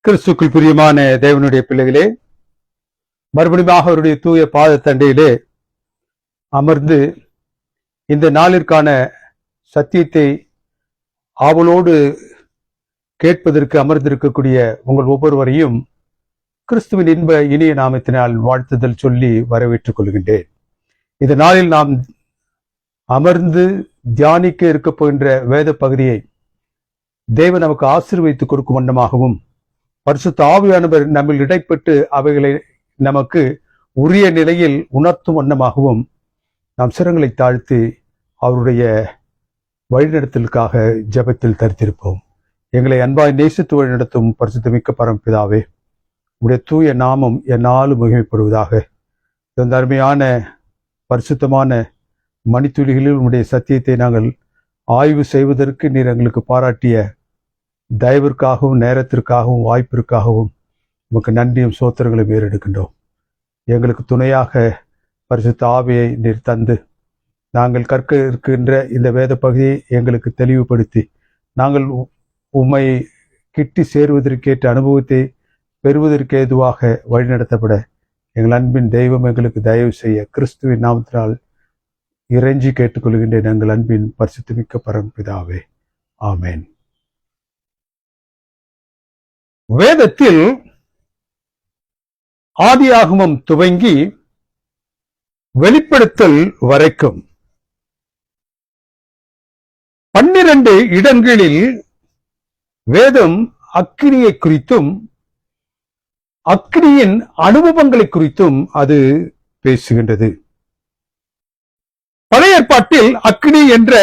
கிறிஸ்துக்குள் பிரியமான தேவனுடைய பிள்ளைகளே, மறுபடியும் அவருடைய தூய பாத தண்டையிலே அமர்ந்து இந்த நாளிற்கான சத்தியத்தை ஆவலோடு கேட்பதற்கு அமர்ந்திருக்கக்கூடிய உங்கள் ஒவ்வொருவரையும் கிறிஸ்துவின் இன்ப இனிய நாமத்தினால் வாழ்த்துதல் சொல்லி வரவேற்றுக் கொள்கின்றேன். இந்த நாளில் நாம் அமர்ந்து தியானிக்க இருக்க போகின்ற வேத பகுதியை தேவன் நமக்கு ஆசீர்வதித்துக் கொடுக்கும் வண்ணமாகவும், பரிசுத்த ஆவியானவர் நம்மில் இடைப்பட்டு அவைகளை நமக்கு உரிய நிலையில் உணர்த்தும் வண்ணமாகவும் நாம் சிரங்களை தாழ்த்தி அவருடைய வழிநடத்தலுக்காக ஜெபத்தில் தரித்திருப்போம். எங்களை அன்பாய் நேசித்து வழிநடத்தும் பரிசுத்தமிக்க பரமபிதாவே, உடைய தூய நாமம் என்னாலும் மகிமைப்படுவதாக. இந்த அருமையான பரிசுத்தமான மணித்துளிகளில் உடைய சத்தியத்தை நாங்கள் ஆய்வு செய்வதற்கு நீர் எங்களுக்கு பாராட்டிய தயவிற்காகவும் நேரத்திற்காகவும் வாய்ப்பிற்காகவும் உமக்கு நன்றியும் சோத்திரங்களையும் ஏறெடுக்கின்றோம். எங்களுக்கு துணையாக பரிசுத்த ஆவியை நீர் தந்து நாங்கள் கற்க இருக்கின்ற இந்த வேத பகுதியை எங்களுக்கு தெளிவுபடுத்தி நாங்கள் உம்மை கிட்டி சேருவதற்கேற்ற அனுபவத்தை பெறுவதற்கு ஏதுவாக வழிநடத்தப்பட எங்கள் அன்பின் தெய்வம் எங்களுக்கு தயவு செய்ய கிறிஸ்துவின் நாமத்தினால் இறைஞ்சி கேட்டுக்கொள்கின்றேன். எங்கள் அன்பின் பரிசுத்தமிக்க பரமபிதாவே, ஆமேன். வேதத்தில் ஆதியாகமம் துவங்கி வெளிப்படுத்தல் வரைக்கும் 12 இடங்களில் வேதம் அக்கினியை குறித்தும் அக்கினியின் அனுபவங்களை குறித்தும் அது பேசுகின்றது. பழைய ஏற்பாட்டில் அக்கினி என்ற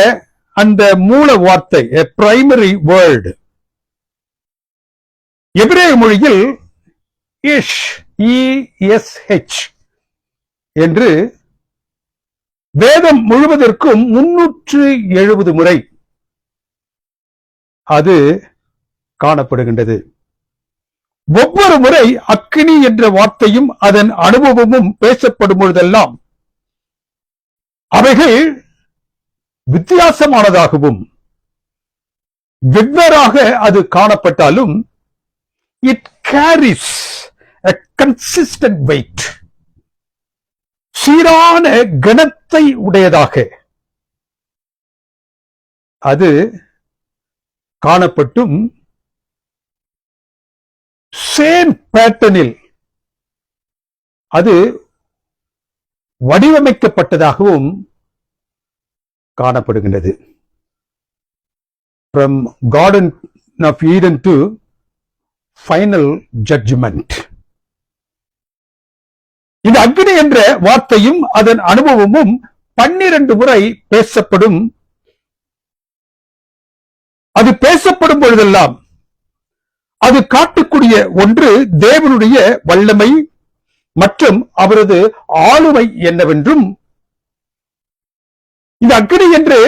அந்த மூல வார்த்தை பிரைமரி வேர்டு எபிரேய மொழியில் இஎஸ்ஹெச் என்று வேதம் முழுவதற்கும் 370 முறை அது காணப்படுகின்றது. ஒவ்வொரு முறை அக்கினி என்ற வார்த்தையும் அதன் அனுபவமும் பேசப்படும் பொழுதெல்லாம் அவைகள் வித்தியாசமானதாகவும் வெவ்வேறாக அது காணப்பட்டாலும் it carries a consistent weight, சீரான கனத்தை உடையதாக அது காணப்பட்டும் சேம் பேட்டர்னில் அது வடிவமைக்கப்பட்டதாகவும் காணப்படுகின்றது. From Garden of Eden to Final Judgment. இந்த அக்னி என்ற வார்த்தையும் அதன் அனுபவமும் 12 முறை பேசப்படும். அது பேசப்படும் பொழுதெல்லாம் அது காட்டக்கூடிய ஒன்று தேவனுடைய வல்லமை மற்றும் அவரது ஆளுமை என்னவென்றும், இந்த அக்னி என்று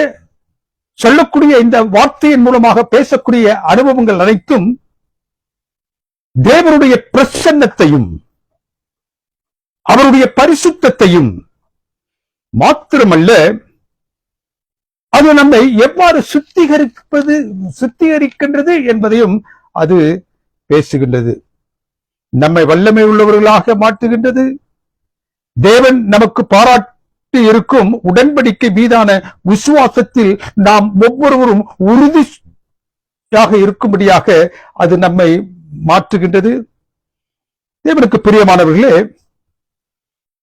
சொல்லக்கூடிய இந்த வார்த்தையின் மூலமாக பேசக்கூடிய அனுபவங்கள் அனைத்தும் தேவனுடைய பிரசன்னத்தையும் அவருடைய பரிசுத்தத்தையும் மாத்திரமல்ல, அது நம்மை எவ்வாறு சுத்திகரிக்கின்றது என்பதையும் அது பேசுகின்றது. நம்மை வல்லமை உள்ளவர்களாக மாற்றுகின்றது. தேவன் நமக்கு பாராட்டி இருக்கும் உடன்படிக்கை மீதான விசுவாசத்தில் நாம் ஒவ்வொருவரும் உறுதியாக இருக்கும்படியாக அது நம்மை மாற்றுகின்றது. தேவனுக்கு பிரியமானவர்களே,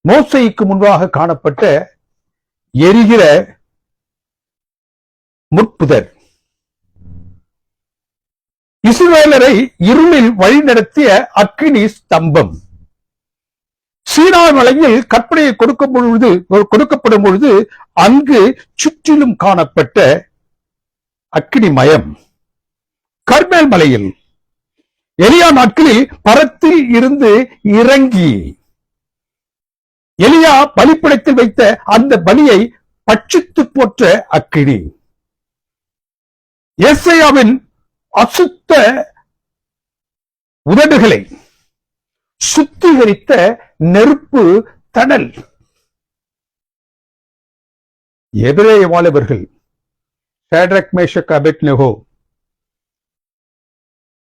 மோசேக்கு முன்பாக காணப்பட்ட எரிகிற முட்புதர் இஸ்ரவேலரை இருளில் வழிநடத்திய அக்கினி ஸ்தம்பம், சீனாய் மலையில் கற்பனையை கொடுக்கப்படும் பொழுது அங்கு சுற்றிலும் காணப்பட்ட அக்கினி மயம், கர்மேல் மலையில் எலியா நாட்களில் பரத்தில் இருந்து இறங்கி எலியா பலிப்படத்தில் வைத்த அந்த பலியை பட்சித்து போற்ற அக்கினி, ஏசாயாவின் அசுத்த உதடுகளை சுத்திகரித்த நெருப்பு தணல், எபிரேய வாலிபர்கள் ஷாட்ரக், மேஷக், அபேத்நேகோ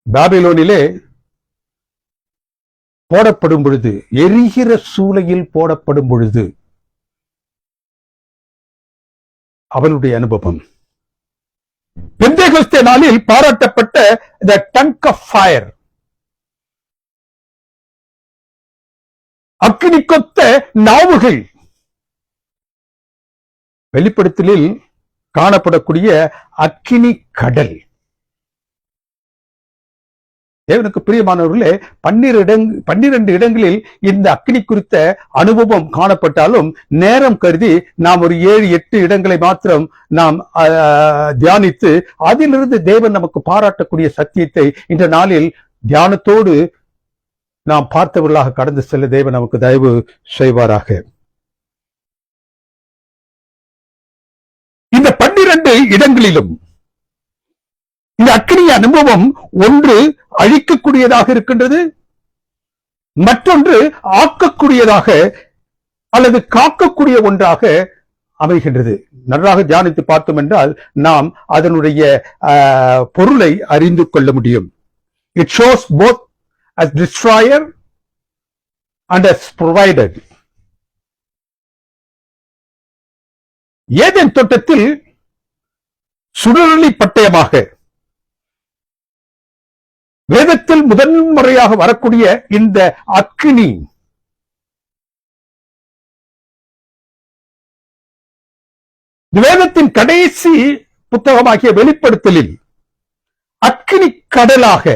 பாபிலோனிலே போடப்படும் பொழுது, எரிகிற சூளையில் போடப்படும் பொழுது அவளுடைய அனுபவம். பெந்தேகொஸ்தே நாளில் பாராட்டப்பட்ட the tongue of fire, அக்கினி கொத்த நாவுகள், வெளிப்படுத்தலில் காணப்படக்கூடிய அக்கினி கடல். தேவனுக்கு பிரியமானவர்களே, 12 இடங்களில் இந்த அக்கினி குறித்த அனுபவம் காணப்பட்டாலும் நேரம் கருதி நாம் ஒரு 7-8 இடங்களை மாத்திரம் நாம் தியானித்து அதிலிருந்து தேவன் நமக்கு பாராட்டக்கூடிய சத்தியத்தை இந்த நாளில் தியானத்தோடு நாம் பார்த்தவர்களாக கடந்து செல்ல தேவன் நமக்கு தயவு செய்வாராக. இந்த 12 இடங்களிலும் இந்த அக்கினி அனுபவம் ஒன்று அழிக்கக்கூடியதாக இருக்கின்றது, மற்றொன்று ஆக்கக்கூடியதாக அல்லது காக்கக்கூடிய ஒன்றாக அமைகின்றது. நன்றாக தியானித்து பார்த்தோம் என்றால் நாம் அதனுடைய பொருளை அறிந்து கொள்ள முடியும். It shows both as destroyer and as provider. Eden தோட்டத்தில் சுடரொளி பட்டயமாக வேதத்தில் முதன்முறையாக வரக்கூடிய இந்த அக்கினி வேதத்தின் கடைசி புத்தகமாகிய வெளிப்படுத்தலில் அக்கினி கடலாக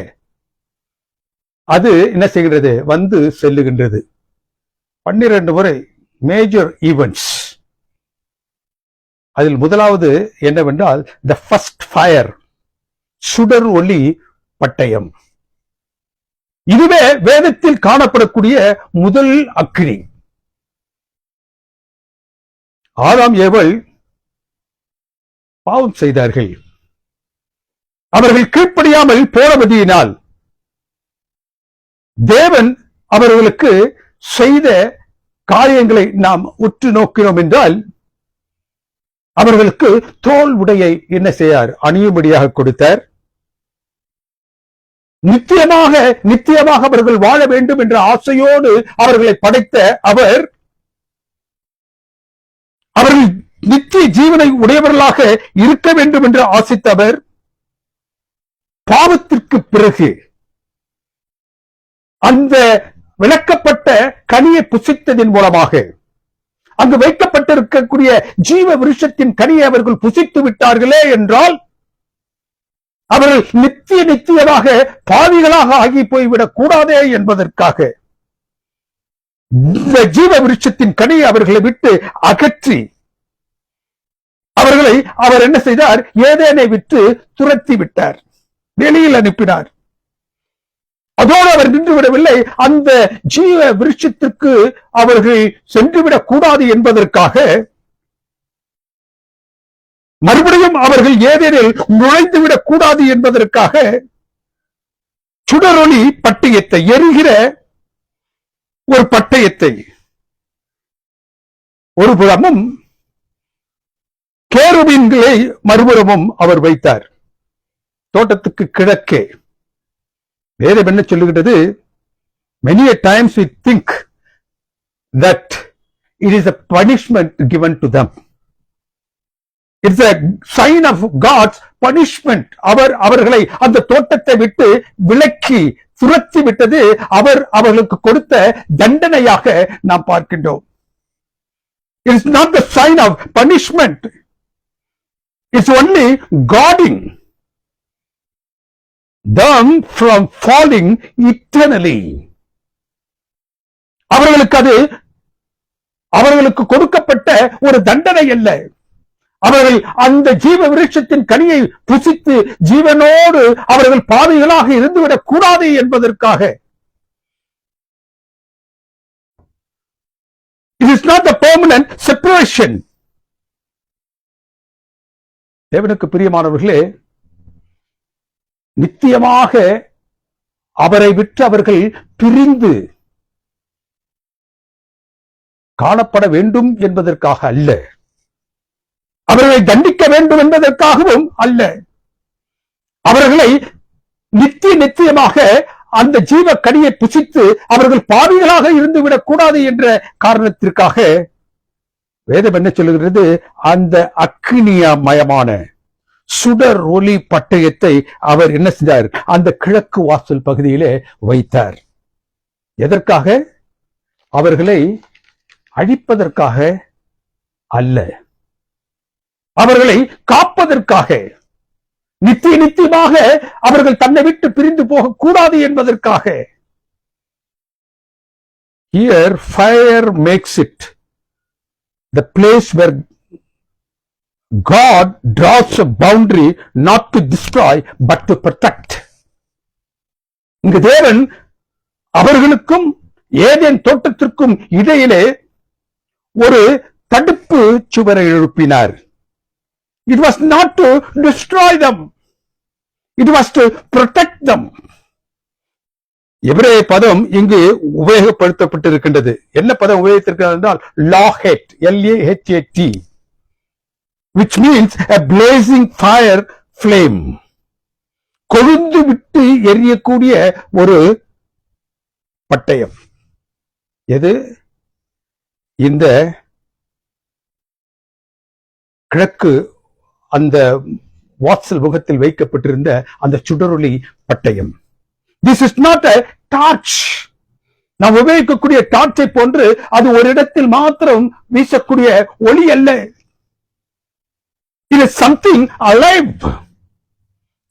அது என்ன செய்கிறது, வந்து செல்லுகின்றது. 12 முறை மேஜர் ஈவென்ட்ஸ். அதில் முதலாவது என்னவென்றால் த ஃபர்ஸ்ட் ஃபயர், சுடர் ஒளி பட்டயம். இதுவே வேதத்தில் காணப்படக்கூடிய முதல் அக்கினி. ஆதாம் ஏவல் பாவம் செய்தார்கள். அவர்கள் கீழ்ப்படியாமல் போனபடியினால் தேவன் அவர்களுக்கு செய்த காரியங்களை நாம் உற்று நோக்கினோம் என்றால் அவர்களுக்கு தோல் உடையை என்ன செய்யார், அணியும்படியாக கொடுத்தார். நித்தியமாக அவர்கள் வாழ வேண்டும் என்ற ஆசையோடு அவர்களை படைத்த அவர், அவர்கள் நித்திய ஜீவனை உடையவர்களாக இருக்க வேண்டும் என்று ஆசித்தவர், பாவத்திற்கு பிறகு அந்த விளக்கப்பட்ட கனியை புசித்ததின் மூலமாக அங்கு வைக்கப்பட்டிருக்கக்கூடிய ஜீவ விருட்சத்தின் கனியை அவர்கள் புசித்து விட்டார்களே என்றால் அவர்கள் நித்தியமாக பாவிகளாக ஆகி போய்விடக் கூடாதே என்பதற்காக இந்த ஜீவ விருட்சத்தின் கனியை அவர்களை விட்டு அகற்றி அவர்களை அவர் என்ன செய்தார், ஏதேனை விட்டு துரத்தி விட்டார், வெளியில் அனுப்பினார். அதோடு அவர் நின்று விடவில்லை, அந்த ஜீவ விருட்சத்திற்கு அவர்கள் சென்றுவிடக் கூடாது என்பதற்காக மறுபடியும் அவர்கள் ஏதேனில் நுழைந்துவிடக் கூடாது என்பதற்காக சுடரொளி பட்டயத்தை, எரிகிற ஒரு பட்டயத்தை ஒரு புறமும் கேருபீன்களை மறுபுறமும் அவர் வைத்தார். தோட்டத்துக்கு கிழக்கே. வேதம் என்ன சொல்லுகிறது, many a times we think that it is a punishment given to them. It's a sign of God's punishment. அவர்களை அந்த தோட்டத்தை விட்டு விலக்கி துரத்தி விட்டது அவர்களுக்கு கொடுத்த தண்டனையாக நாம் பார்க்கின்றோம். It's not the sign of punishment. It's only guarding them from falling eternally. அவர்களுக்கு கொடுக்கப்பட்ட ஒரு தண்டனை அல்ல. அவர்கள் அந்த ஜீவ விருட்சத்தின் கனியை புசித்து ஜீவனோடு அவர்கள் பாவிகளாக இருந்துவிடக் கூடாது என்பதற்காக. It is not a permanent separation. தேவனுக்கு பிரியமானவர்களே, நித்தியமாக அவரை விட்டு அவர்கள் பிரிந்து காணப்பட வேண்டும் என்பதற்காக அல்ல, அவர்களை தண்டிக்க வேண்டும் என்பதற்காகவும் அல்ல, அவர்களை நித்தியமாக அந்த ஜீவ கனியை புசித்து அவர்கள் பாவிகளாக இருந்துவிடக் கூடாது என்ற காரணத்திற்காக வேதம் என்ன சொல்லுகிறது, அந்த அக்கினியமயமான சுடர் ஒளி பட்டயத்தை அவர் என்ன செஞ்சார், அந்த கிழக்கு வாசல் பகுதியிலே வைத்தார். எதற்காக? அவர்களை அழிப்பதற்காக அல்ல, அவர்களை காப்பதற்காக, நித்தியமாக அவர்கள் தன்னை விட்டு பிரிந்து போக கூடாது என்பதற்காக. Here fire makes it the place where God draws a boundary not to destroy but to protect. இங்கு தேவன் அவர்களுக்கும் ஏதேன் தோட்டத்திற்கும் இடையிலே ஒரு தடுப்பு சுவரை எழுப்பினார். It was not to destroy them, it was to protect them. எபிரேய பதம் இங்கு உபயோகப்படுத்தப்பட்டிருக்கின்றது. என்ன பதம் உபயோகித்திருக்கிறது என்றால் லாஹெட், LAHAT, which means a blazing fire flame. கொழுந்து விட்டு எரியக்கூடிய ஒரு பட்டயம். எது? இந்த கிழக்கு அந்த வாசல் முகத்தில் வைக்கப்பட்டிருந்த அந்த சுடரொளி பட்டயம். This is not a torch. நாம் உபயோகிக்கக்கூடிய டார்ச்சை போன்று அது ஒரு இடத்தில் மாத்திரம் வீசக்கூடிய ஒளி அல்ல. It is something alive,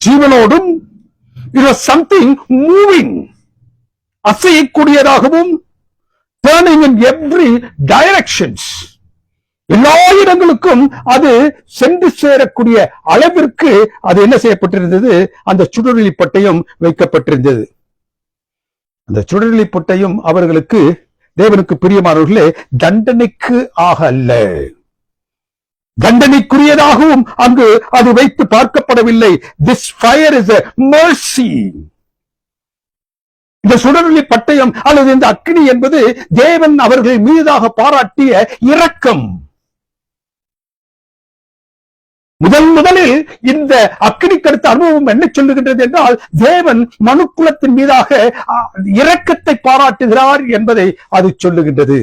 ஜீவனோடும், it was something moving, அசையக்கூடியதாகவும், turning in every directions, எல்லா இடங்களுக்கும் அது சென்று சேரக்கூடிய அளவிற்கு அது என்ன செய்யப்பட்டிருந்தது, அந்த சுடரொளி பட்டயம் வைக்கப்பட்டிருந்தது. அந்த சுடரொளி பட்டயம் அவர்களுக்கு, தேவனுக்கு பிரியமானவர்களே, தண்டனைக்கு ஆகல்ல, தண்டனைக்குரியதாகவும் அங்கு அது வைத்து பார்க்கப்படவில்லை. This fire is a mercy. இந்த சுடரொளி பட்டயம் அல்லது இந்த அக்கினி என்பது தேவன் அவர்கள் மீதாக பாராட்டிய இரக்கம். முதலில் இந்த அக்கினிக்கு அடுத்த அனுபவம் என்ன சொல்லுகின்றது என்றால், தேவன் மனுக்குலத்தின் மீதாக இரக்கத்தை பாராட்டுகிறார் என்பதை அது சொல்லுகின்றது.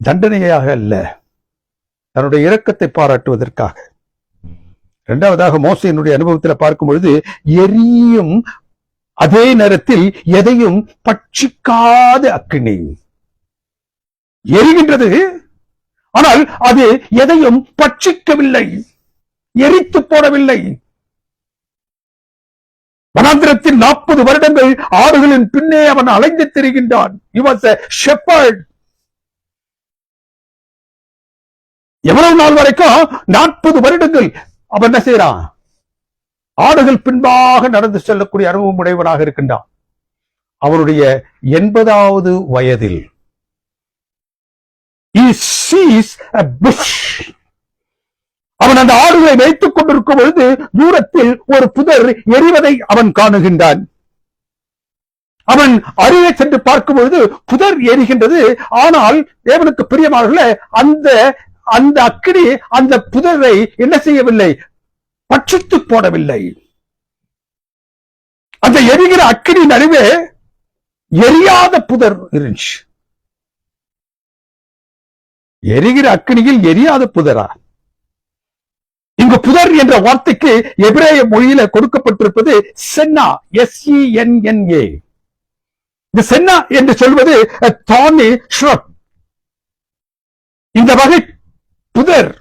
தண்டனையாக அல்ல, தன்னுடைய இரக்கத்தை பாராட்டுவதற்காக. இரண்டாவதாக மோசேயினுடைய அனுபவத்தில் பார்க்கும் பொழுது, எரியும் அதே நேரத்தில் எதையும் பட்சிக்காத அக்கினி எரிகின்றது, ஆனால் அது எதையும் பட்சிக்கவில்லை, எரித்து போடவில்லை. வனாந்திரத்தில் 40 வருடங்கள் ஆடுகளின் பின்னே அவன் அலைந்து திரிகின்றான். He was a shepherd. எவ்வளவு நாள் வரைக்கும்? 40 வருடங்கள் அவன் என்ன செய்யறான்? ஆடுகள் பின்பாக நடந்து செல்லக்கூடிய அனுபவம் உடையவனாக இருக்கின்றான். அவனுடைய 80வது வயதில் he sees a bush. அவன் அந்த ஆடுகளை வைத்துக் கொண்டிருக்கும் பொழுது தூரத்தில் ஒரு புதர் எரிவதை அவன் காணுகின்றான். அவன் அருகே சென்று பார்க்கும் பொழுது புதர் எரிகின்றது. ஆனால் தேவனுக்கு பிரியமானவர்களே, அந்த அக்கினி அந்த புதரை என்ன செய்யவில்லை? பட்சித்து போடவில்லை. அந்த எரிகிற அக்கினி நடுவே எரியாத புதர் இருந்துச்சு. எரிகிற அக்கினியில் எரியாத புதரா? இங்கு புதர் என்ற வார்த்தைக்கு எபிரேய மொழியில கொடுக்கப்பட்டிருப்பது சென்னா, SENNA. இந்த சென்னா என்று சொல்வது thorny shrub. இந்த வகை புதர்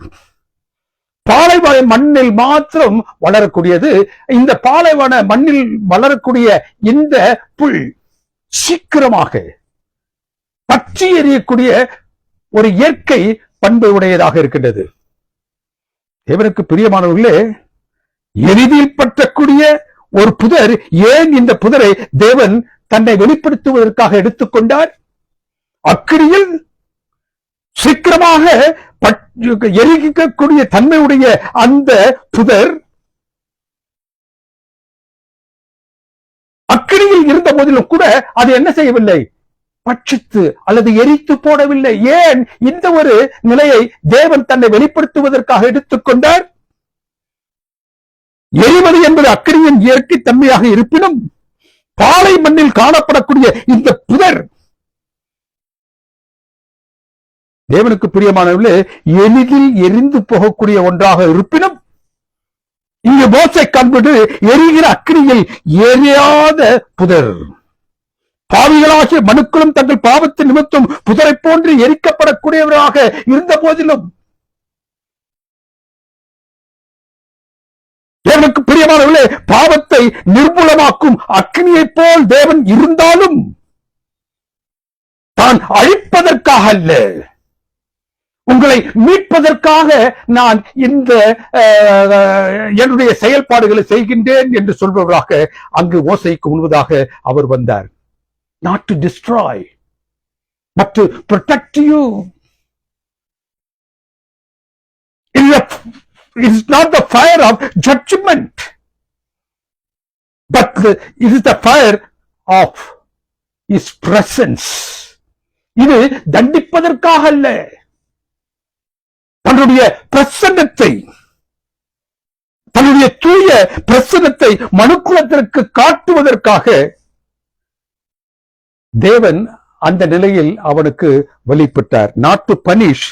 பாலைவன மண்ணில் மாத்திரம் வளரக்கூடியது. இந்த பாலைவன மண்ணில் வளரக்கூடிய இந்த புல் சீக்கிரமாக பற்றி எறியக்கூடிய ஒரு இயற்கை பண்பு உடையதாக இருக்கின்றது. தேவனுக்கு பிரியமானவர்களே, எளிதில் பற்றக்கூடிய ஒரு புதர். ஏன் இந்த புதரை தேவன் தன்னை வெளிப்படுத்துவதற்காக எடுத்துக்கொண்டார்? அக்கினியில் சீக்கிரமாக எரிக்கக்கூடிய தன்மையுடைய அந்த புதர் அக்கினியில் இருந்த போதிலும் கூட அது என்ன செய்யவில்லை? பட்சித்து அல்லது எரித்து போடவில்லை. ஏன் இந்த ஒரு நிலையை தேவன் தன்னை வெளிப்படுத்துவதற்காக எடுத்துக்கொண்டார்? எரிவது என்பது அக்கினியின் இயற்கை தன்மையாக இருப்பினும் பாலை மண்ணில் காணப்படக்கூடிய இந்த புதர் தேவனுக்கு பிரியமானவர்களே எளிதில் எரிந்து போகக்கூடிய ஒன்றாக இருப்பினும் இங்கு மோசே காண்பது எரிகிற அக்கினியில் எரியாத புதர். பாவிகளாகிய மனுக்களும் தங்கள் பாவத்தின் நிமித்தம் புதரை போன்று எரிக்கப்படக்கூடியவராக இருந்த போதிலும் தேவனுக்கு பிரியமானவர்களே பாவத்தை நிர்மூலமாக்கும் அக்கினியைப் போல் தேவன் இருந்தாலும் தான் அழிப்பதற்காக அல்ல, உங்களை மீட்பதற்காக நான் இந்த என்னுடைய செயல்பாடுகளை செய்கின்றேன் என்று சொல்பவராக அங்கு மோசேக்கு முன்பதாக அவர் வந்தார். Not to destroy, but to protect you. It is not the fire of judgment, but it is the fire of His presence. இது தண்டிப்பதற்காக அல்ல, தன்னுடைய பிரசன்னத்தை, தன்னுடைய தூய பிரசன்னத்தை மனுக்குலத்திற்கு காட்டுவதற்காக தேவன் அந்த நிலையில் அவனுக்கு வெளிப்பட்டார். Not to punish,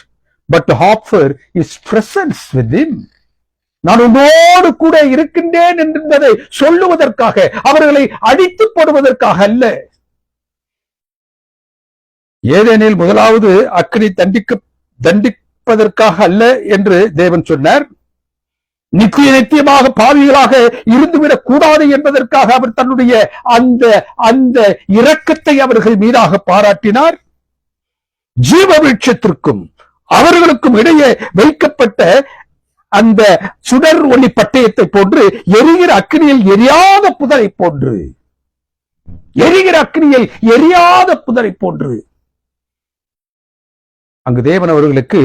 but to offer His presence with him. நான் உன்னோடு கூட இருக்கின்றேன் என்பதை சொல்லுவதற்காக, அவர்களை அடித்து போடுவதற்காக அல்ல. ஏனெனில் முதலாவது அக்கினி தண்டிப்பதற்காக அல்ல என்று தேவன் சொன்னார். நித்தியமாக பாவிகளாக இருந்துவிடக் கூடாது என்பதற்காக அவர் தன்னுடைய அந்த இரக்கத்தை அவர்கள் மீதாக பாராட்டினார். ஜீவ விருட்சத்திற்கும் அவர்களுக்கும் இடையே வைக்கப்பட்ட அந்த சுடர் ஒளி பட்டயத்தை போன்று எரிகிற அக்கினியில் எரியாத புதரை போன்று, எரிகிற அக்கினியில் எரியாத புதரை போன்று அங்கு தேவன் அவர்களுக்கு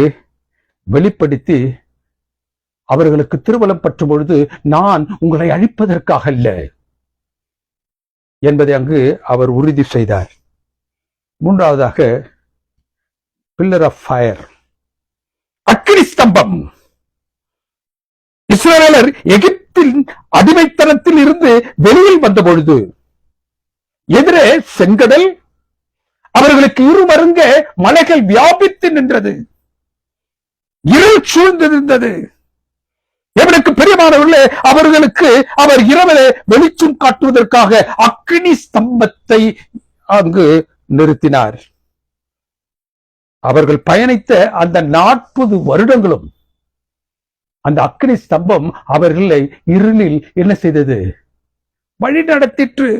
வெளிப்படுத்தி அவர்களுக்கு திருவலம் பற்றும் பொழுது நான் உங்களை அழிப்பதற்காக அல்ல என்பதை அங்கு அவர் உறுதி செய்தார். மூன்றாவதாக பில்லர் ஆஃப் ஃபயர், அக்கினி ஸ்தம்பம். இஸ்ரவேலர் எகிப்தின் அடிமைத்தனத்தில் இருந்து வெளியில் வந்த பொழுது எதிரே செங்கடல், அவர்களுக்கு இருமருங்க மலைகள் வியாபித்து நின்றது, இருள் சூழ்ந்திருந்தது. எவனுக்கு பிரியமானவர்களே அவர்களுக்கு அவர் இரவிலே வெளிச்சம் காட்டுவதற்காக அக்கினி ஸ்தம்பத்தை அங்கு நிறுத்தினார். அவர்கள் பயணித்த அந்த 40 வருடங்களும் அந்த அக்கினி ஸ்தம்பம் அவர்களை இருளில் என்ன செய்தது? வழி நடத்திற்று.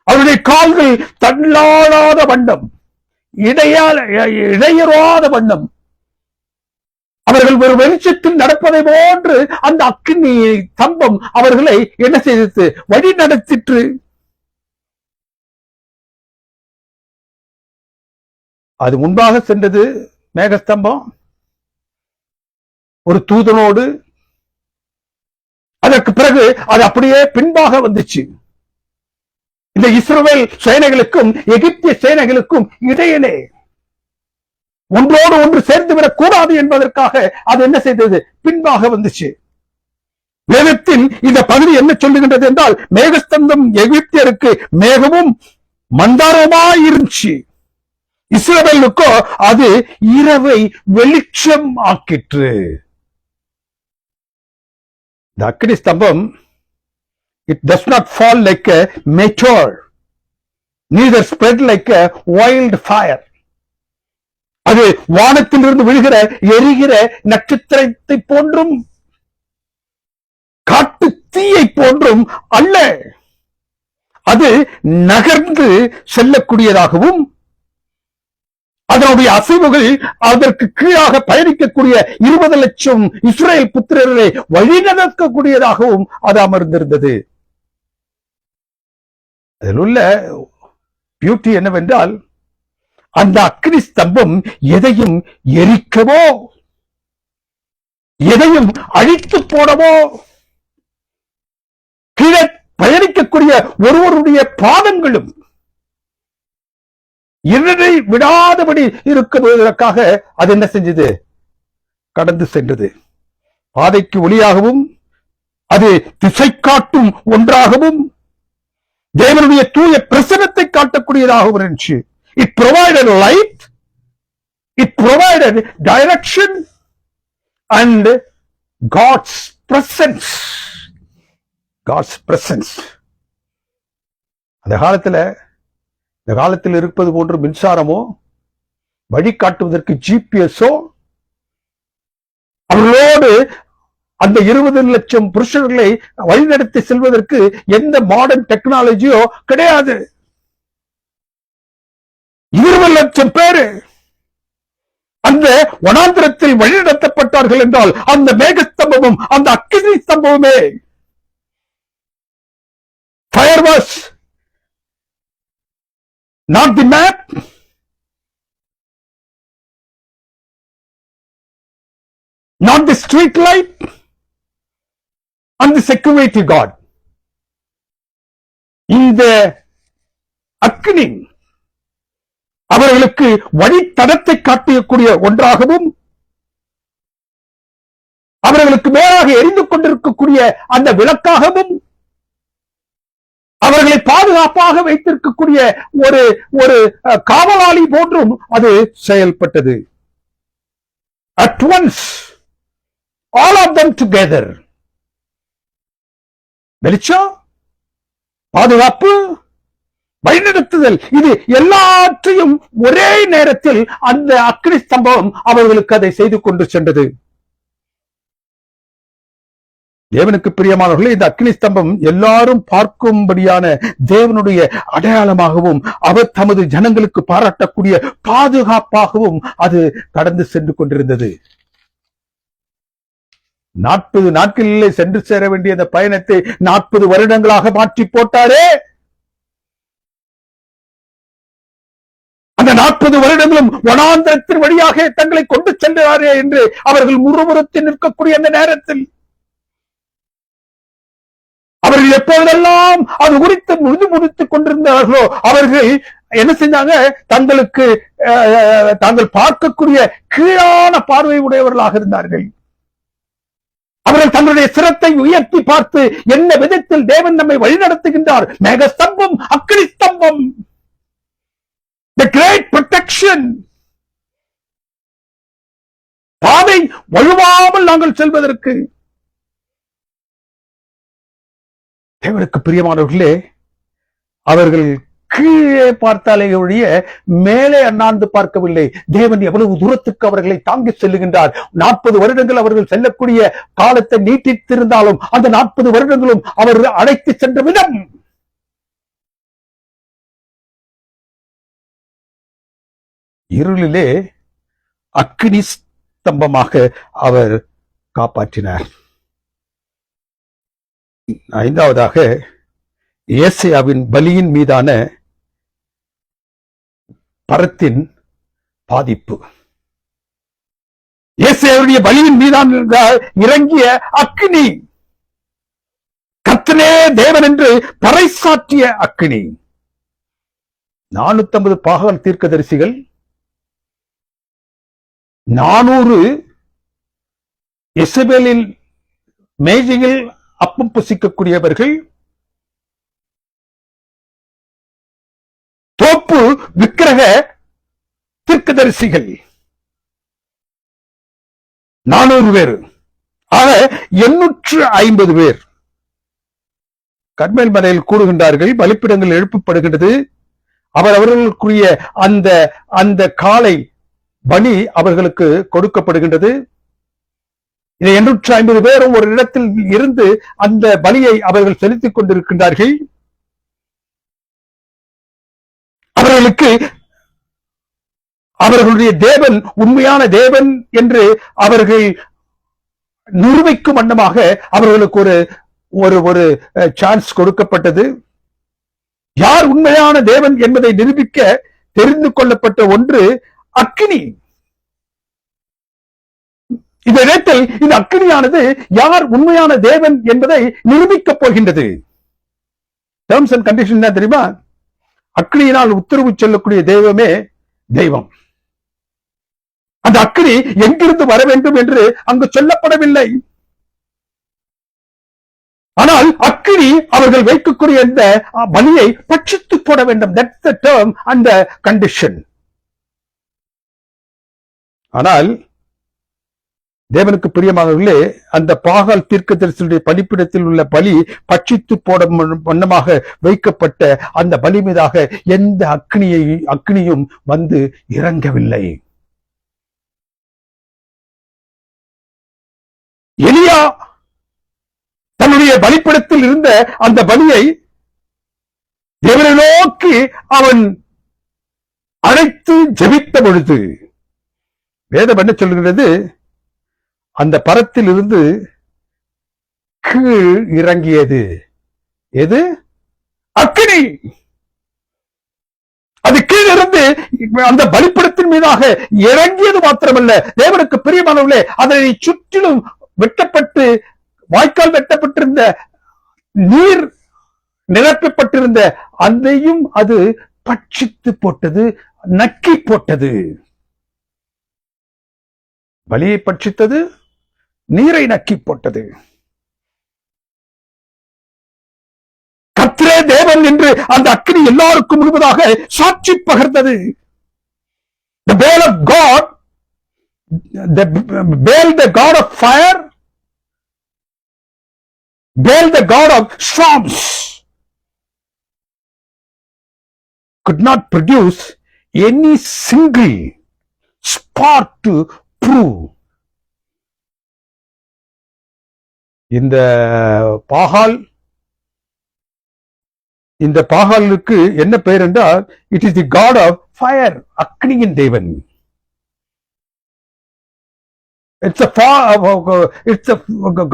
அவருடைய கால்கள் தள்ளாடாத வண்ணம், இடையறாத வண்ணம், அவர்கள் ஒரு வெளிச்சத்தில் நடப்பதை போன்று அந்த அக்கினி ஸ்தம்பம் அவர்களை என்ன செய்தது? வழி நடத்திற்று. அது முன்பாக சென்றது மேகஸ்தம்பம் ஒரு தூதனோடு, அதற்கு பிறகு அது அப்படியே பின்பாக வந்துச்சு. இந்த இஸ்ரவேல் சேனைகளுக்கும் எகிப்திய சேனைகளுக்கும் இடையிலே ஒன்றோடு ஒன்று சேர்ந்து விடக் கூடாது என்பதற்காக அது என்ன செய்தது? பின்பாக வந்துச்சு. வேதத்தின் இந்த பகுதி என்ன சொல்லுகின்றது என்றால், மேகஸ்தம்பம் எகிப்தியருக்கு மேகமும் மந்தாரமாய் இருந்துச்சு, இஸ்ரவேலுக்கோ அது இரவை வெளிச்சம் ஆக்கிற்று. The அக்கினி ஸ்தம்பம், it does not fall like a meteor, neither spread like a wildfire. அது வானத்திலிருந்து விழுகிற எரிகிற நட்சத்திரத்தை போன்றும் காட்டு தீயை போன்றும் அல்ல. அது நகர்ந்து செல்லக்கூடியதாகவும் அதனுடைய அசைவுகள் அதற்கு கீழாக பயணிக்கக்கூடிய 20 லட்சம் இஸ்ரேல் புத்திரர்களை வழிநடக்கக்கூடியதாகவும் அது அமர்ந்திருந்தது. அதில் உள்ள பியூட்டி என்னவென்றால், அந்த அக்கினி ஸ்தம்பம் எதையும் எரிக்கவோ எதையும் அழித்து போடவோ, கீழே பயணிக்கக்கூடிய ஒருவருடைய பாதங்களும் இருளை விடாதபடி இருக்குவதற்காக அது என்ன செஞ்சது? கடந்து சென்றது. பாதைக்கு ஒளியாகவும் அது திசை காட்டும் ஒன்றாகவும் தேவனுடைய தூய பிரசனத்தை காட்டக்கூடியதாகவும் இருந்துச்சு. It provided light, it provided direction and God's presence. God's presence. அந்த இந்த காலத்தில் இருப்பது போன்ற மின்சாரமோ வழிகாட்டுவதற்கு ஜிபிஎஸோ அவர்களோடு அந்த 20 லட்சம் புருஷர்களை வழிநடத்தி செல்வதற்கு எந்த மாடர்ன் டெக்னாலஜியோ கிடையாது. 20 லட்சம் பேரு அந்த வனாந்திரத்தில் வழிநடத்தப்பட்டார்கள் என்றால் அந்த மேகஸ்தம்பமும் அந்த அக்கினி ஸ்தம்பமுமே fire was not the map, not the street light, and the security guard. இந்த அக்னி அவர்களுக்கு வழித்தடத்தை காட்டக்கூடிய ஒன்றாகவும் அவர்களுக்கு மேலாக எரிந்து கொண்டிருக்கக்கூடிய அந்த விளக்காகவும் அவர்களை பாதுகாப்பாக வைத்திருக்கக்கூடிய ஒரு காவலாளி போன்றும் அது செயல்பட்டது. At once, all of them together. வெளிச்சம், பாதுகாப்பு, வழிநடத்துதல், இது எல்லாற்றையும் ஒரே நேரத்தில் அந்த அக்னி ஸ்தம்பம் அவர்களுக்கு அதை செய்து கொண்டு சென்றது. தேவனுக்கு பிரியமானவர்களே, இந்த அக்னி ஸ்தம்பம் எல்லாரும் பார்க்கும்படியான தேவனுடைய அடையாளமாகவும் அவர் தமது ஜனங்களுக்கு பாராட்டக்கூடிய பாதுகாப்பாகவும் அது கடந்து சென்று கொண்டிருந்தது. 40 நாட்களிலே சென்று சேர வேண்டிய அந்த பயணத்தை 40 வருடங்களாக மாற்றி போட்டாரே. அந்த 40 வருடங்களும் வனாந்தரத்தின் வழியாக தங்களை கொண்டு சென்றாரே என்று அவர்கள் முறுமுறுத்து நிற்கக்கூடிய அந்த நேரத்தில் அவர்கள் எப்போதெல்லாம் அது குறித்து முழுதுமுடித்துக் கொண்டிருந்தார்களோ அவர்கள் என்ன செஞ்சாங்க? தாங்கள் பார்க்கக்கூடிய கீழான பார்வை உடையவர்களாக இருந்தார்கள். அவர்கள் தங்களுடைய சிரத்தை உயர்த்தி பார்த்து என்ன விதத்தில் தேவன் நம்மை வழிநடத்துகின்றார். மேகஸ்தம்பம், அக்னி ஸ்தம்பம், the great protection. பாதை வழுவாமல் நாங்கள் செல்வதற்கு. தேவனுக்கு பிரியமானவர்களே, அவர்கள் கீழே பார்த்தாலே ஒழிய மேலே அண்ணாந்து பார்க்கவில்லை. தேவன் எவ்வளவு தூரத்துக்கு அவர்களை தாங்கி செல்லுகின்றார். 40 வருடங்கள் அவர்கள் செல்லக்கூடிய காலத்தை நீட்டித்திருந்தாலும் அந்த 40 வருடங்களும் அவர்கள் அழைத்து சென்ற விதம் இருளிலே அக்னி ஸ்தம்பமாக அவர் காப்பாற்றினார். 5வதாக ஏசாயாவின் பலியின் மீதான பரத்தின் பாதிப்பு. ஏசாயாவுடைய பலியின் மீதான இறங்கிய அக்னி, கர்த்தனே தேவன் என்று பறைசாற்றிய அக்னி. 450 பாகால் தீர்க்கதரிசிகள், 400 எசபேலில் மேஜையில் அப்பம் புசிக்கக்கூடியவர்கள், தோப்பு விக்கிரக தீர்க்கதரிசிகள் 400 பேர். ஆக 850 பேர் கர்மேல் மலையில் கூடுகின்றார்கள். பலிப்பிடங்கள் எழுப்பப்படுகின்றது. அவர்களுக்குரிய அந்த காலை பலி அவர்களுக்கு கொடுக்கப்படுகின்றது. 850 பேரும் ஒரு இடத்தில் இருந்து அந்த பலியை அவர்கள் செலுத்திக் கொண்டிருக்கின்றார்கள். அவர்களுக்கு அவர்களுடைய தேவன் உண்மையான தேவன் என்று அவர்கள் நிரூபிக்கும் வண்ணமாக அவர்களுக்கு ஒரு சான்ஸ் கொடுக்கப்பட்டது. யார் உண்மையான தேவன் என்பதை நிரூபிக்க தெரிந்து கொள்ளப்பட்ட ஒன்று அக்னி. இந்த இடத்தில் இந்த அக்னியானது யார் உண்மையான தேவன் என்பதை நிரூபிக்கப் போகின்றது. டேர்ம்ஸ் அண்ட் கண்டிஷன் தான் தெரியுமா? அக்னியினால் உத்தரவு சொல்லக்கூடிய தெய்வமே தெய்வம். அந்த அக்னி எங்கிருந்து வர வேண்டும் என்று அங்கு சொல்லப்படவில்லை. ஆனால் அக்கினி அவர்கள் வைக்கக்கூடிய இந்த பலியை பட்சித்து போட வேண்டும். That's the term and the condition. ஆனால் தேவனுக்கு பிரியமானவர்களே, அந்த பாகால் தீர்க்கதரிசியுடைய பலிப்பிடத்தில் உள்ள பலி பட்சித்து போட வண்ணமாக வைக்கப்பட்ட அந்த பலி மீதாக எந்த அக்னியும் வந்து இறங்கவில்லை. எலியா தன்னுடைய பலிப்பிடத்தில் இருந்த அந்த பலியை தேவனை நோக்கி அவன் அழைத்து ஜெபித்த பொழுது வேதம் என்ன சொல்கிறது? அந்த பரத்தில் இருந்து கீழ் இறங்கியது. எது? அக்கினி. அது கீழிருந்து அந்த பலிப்பிடத்தின் மீதாக இறங்கியது மாத்திரமல்ல, தேவனுக்கு பிரியமானவர்களே, அதனை சுற்றிலும் வெட்டப்பட்டு வாய்க்கால் வெட்டப்பட்டிருந்த நீர் நிரப்பப்பட்டிருந்த அதையும் அது பட்சித்து போட்டது, நக்கி போட்டது. பலியை பட்சித்தது, நீரை நக்கி போட்டது. கர்த்தரே தேவன் என்று அந்த அக்கினி எல்லாருக்கும் முழுவதாக சாட்சி பகர்ந்தது. The Baal of God, the Baal the god of fire, Baal the god of storms, could not produce any single spark to prove. இந்த பாகாலுக்கு என்ன பெயர் என்றால், it is the god of fire, அக்னியின் தேவன். It's a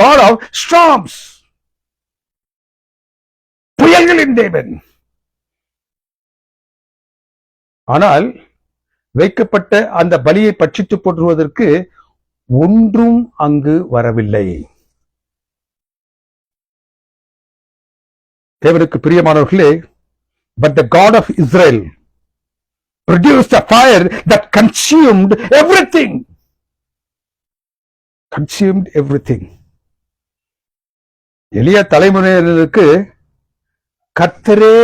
god of storms, புயல்களின் தேவன். ஆனால் வைக்கப்பட்ட அந்த பலியை பட்சித்து போற்றுவதற்கு ஒன்றும் அங்கு வரவில்லை. தேவனுக்கு பிரியமானவர்களே, but the God of Israel produced a fire that consumed everything. Consumed everything. எளிய தலைமுறையினருக்கு கர்த்தரே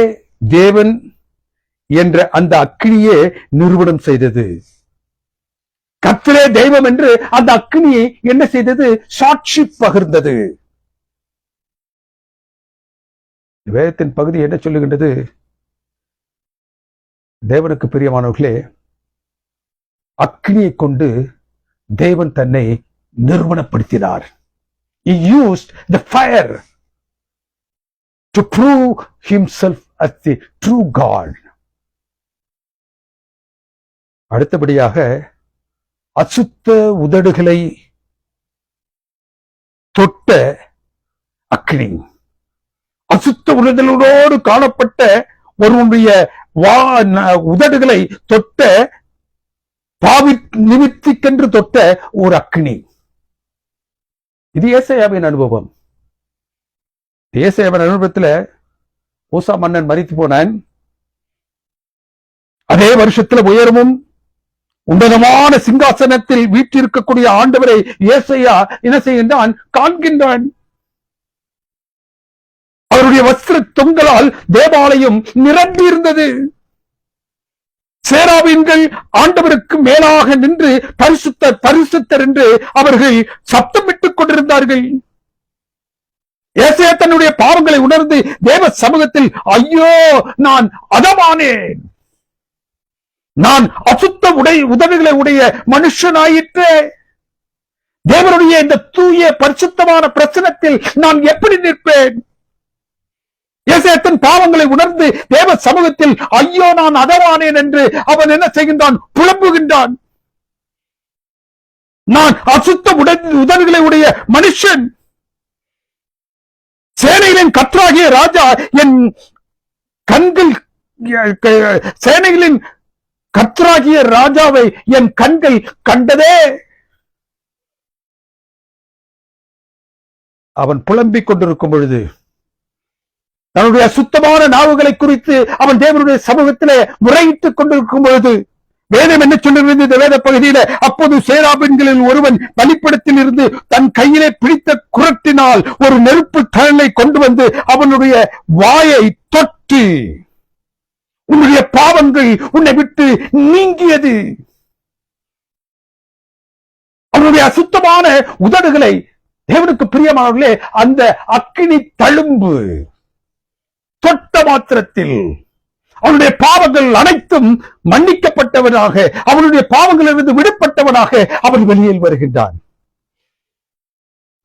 தேவன் என்ற அந்த அக்கினியே நிறுவனம் செய்தது. கர்த்தரே தெய்வம் என்று அந்த அக்கினியை என்ன செய்தது? சாட்சி பகிர்ந்தது. வேதத்தின் பகுதி என்ன சொல்லுகின்றது? தேவனுக்கு பிரியமானவர்களே, அக்கினியை கொண்டு தேவன் தன்னை நிறுவனப்படுத்தினார். He used the fire to prove himself as the true God. அடுத்தபடியாக அசுத்த உதடுகளை தொட்ட அக்கினி. அசுத்த உதடுகளோடு காணப்பட்ட ஒருவனுடைய உதடுகளை தொட்ட, பாவி நிமித்திக்கென்று தொட்ட ஒரு அக்கினி. இது ஏசாயாவின் அனுபவம். ஏசாயாவின் அனுபவத்துல ஊசா மன்னன் மரித்து போனான். அதே வருஷத்துல உயரமும் உன்னதமான சிங்காசனத்தில் வீற்றிருக்கக்கூடிய ஆண்டவரை ஏசாயா என்ன செய்கின்றான்? காண்கின்றான். அவருடைய வஸ்திர தொங்கலால் தேவாலயம் நிரம்பி இருந்தது. சேராபீன்கள் ஆண்டவருக்கு மேலாக நின்று பரிசுத்தர் பரிசுத்தர் என்று அவர்கள் சப்தமிட்டுக் கொண்டிருந்தார்கள். ஏசாயா தன்னுடைய பாவங்களை உணர்ந்து தேவ சமூகத்தில், ஐயோ நான் அதமானேன், நான் அசுத்த உதடுகளை உடைய மனுஷனாயிற்று, தேவனுடைய இந்த தூய பரிசுத்தமான பிரச்சனத்தில் நான் எப்படி நிற்பேன்? ஏசாயா தன் பாவங்களை உணர்ந்து தேவ சமூகத்தில், ஐயோ நான் அதவானேன் என்று அவன் என்ன செய்கின்றான்? புலம்புகின்றான். நான் அசுத்த உதடுகளை உடைய மனுஷன், சேனைகளின் கர்த்தராகிய ராஜா என் கண்கள், சேனைகளின் கர்த்தராகிய ராஜாவை என் கண்கள் கண்டதே. அவன் புலம்பிக் கொண்டிருக்கும் பொழுது, தன்னுடைய சுத்தமான நாவுகளை குறித்து அவன் தேவனுடைய சமூகத்திலே முறையிட்டுக் கொண்டிருக்கும் பொழுது, வேதம் என்ன சொல்லுகிறது இந்த வேத பகுதியில? அப்போது சேராபீன்களில் ஒருவன் பலிபீடத்தில் இருந்து தன் கையிலே பிடித்த குறட்டினால் ஒரு நெருப்பு தழலை கொண்டு வந்து அவனுடைய வாயை தொட்டு, உன்னுடைய பாவங்கள் உன்னை விட்டு நீங்கியது. அவனுடைய அசுத்தமான உதடுகளை, தேவனுக்கு பிரியமானவர்களே, அந்த அக்கினி தழும்பு தொட்ட மாத்திரத்தில் அவனுடைய பாவங்கள் அனைத்தும் மன்னிக்கப்பட்டவனாக, அவனுடைய பாவங்களிலிருந்து விடுபட்டவனாக அவன் வெளியில் வருகின்றான்.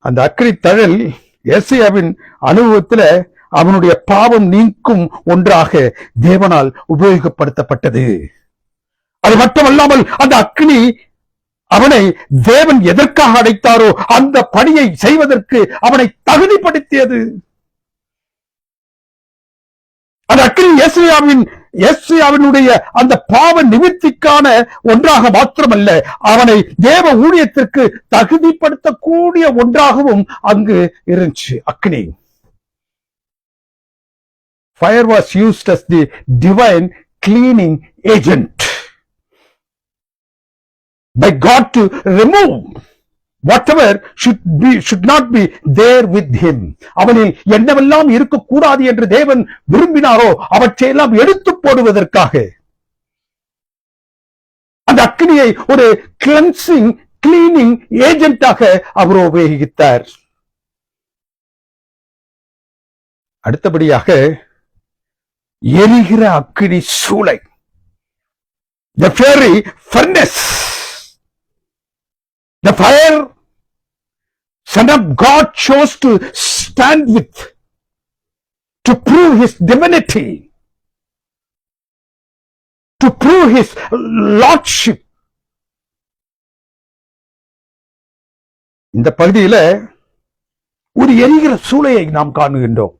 அந்த அக்கினி தழல் ஏசாயாவின் அனுபவத்தில் அவனுடைய பாவம் நீக்கும் ஒன்றாக தேவனால் உபயோகப்படுத்தப்பட்டது. அது மட்டுமல்லாமல் அந்த அக்கினி அவனை தேவன் எதற்காக அடைத்தாரோ அந்த பணியை செய்வதற்கு அவனை தகுதிப்படுத்தியது. அந்த அக்கினி ஏசாயாவினுடைய அந்த பாவ நிவர்த்திக்கான ஒன்றாக மாத்திரமல்ல, அவனை தேவ ஊழியத்திற்கு தகுதிப்படுத்தக்கூடிய ஒன்றாகவும் அங்கு இருந்துச்சு. அக்கினி, fire was used as the divine cleaning agent by God to remove whatever should not be there with him. அவனில் என்னவெல்லாம் இருக்கக்கூடாது என்று தேவன் விரும்பினாரோ அவற்றையெல்லாம் எடுத்து போடுவதற்காக அந்த அக்கினியை ஒரு கிளென்சிங் கிளீனிங் ஏஜென்டாக அவர் உபயோகித்தார். அடுத்தபடியாக எரிகிற அக்கினி சூளை, the fiery furnace, the fire Son of God chose to stand with, to prove his divinity, to prove his lordship. இந்த பகுதியில ஒரு எரிகிற சூளையை நாம் காணுகின்றோம்.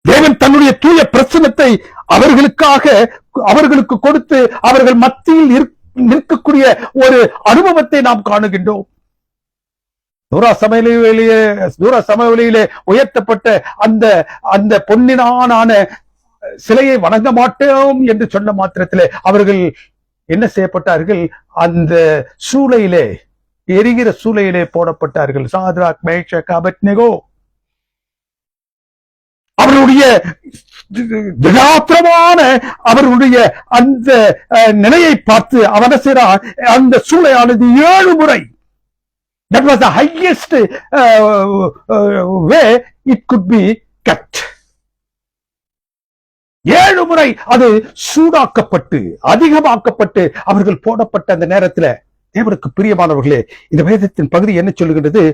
தேவன் தன்னுடைய தூய பிரசன்னத்தை அவர்களுக்கு கொடுத்து அவர்கள் மத்தியில் நிற்கக்கூடிய ஒரு அனுபவத்தை நாம் காணுகின்றோம். தூர சமவெளியிலே உயர்த்தப்பட்ட அந்த பொன்னினான சிலையை வணங்க மாட்டோம் என்று சொன்ன மாத்திரத்திலே அவர்கள் என்ன செய்யப்பட்டார்கள்? அந்த சூளையிலே, எரிகிற சூளையிலே போடப்பட்டார்கள். சாத்ராக், மேஷக், அபேத்நேகோ அவருடைய திடாத்திரமான அவர்களுடைய அந்த நிலையை பார்த்து அவன செய்றார். அந்த சூளையானது 7 முறை, that was the highest way it could be kept. 7 முறை அது சூடாக்கப்பட்டு அதிகமாக்கப்பட்டு அவர்கள் போடப்பட்ட அந்த நேரத்தில், தேவனுக்கு பிரியமானவர்களே, இந்த வேதத்தின் பகுதி என்ன சொல்லுகின்றது?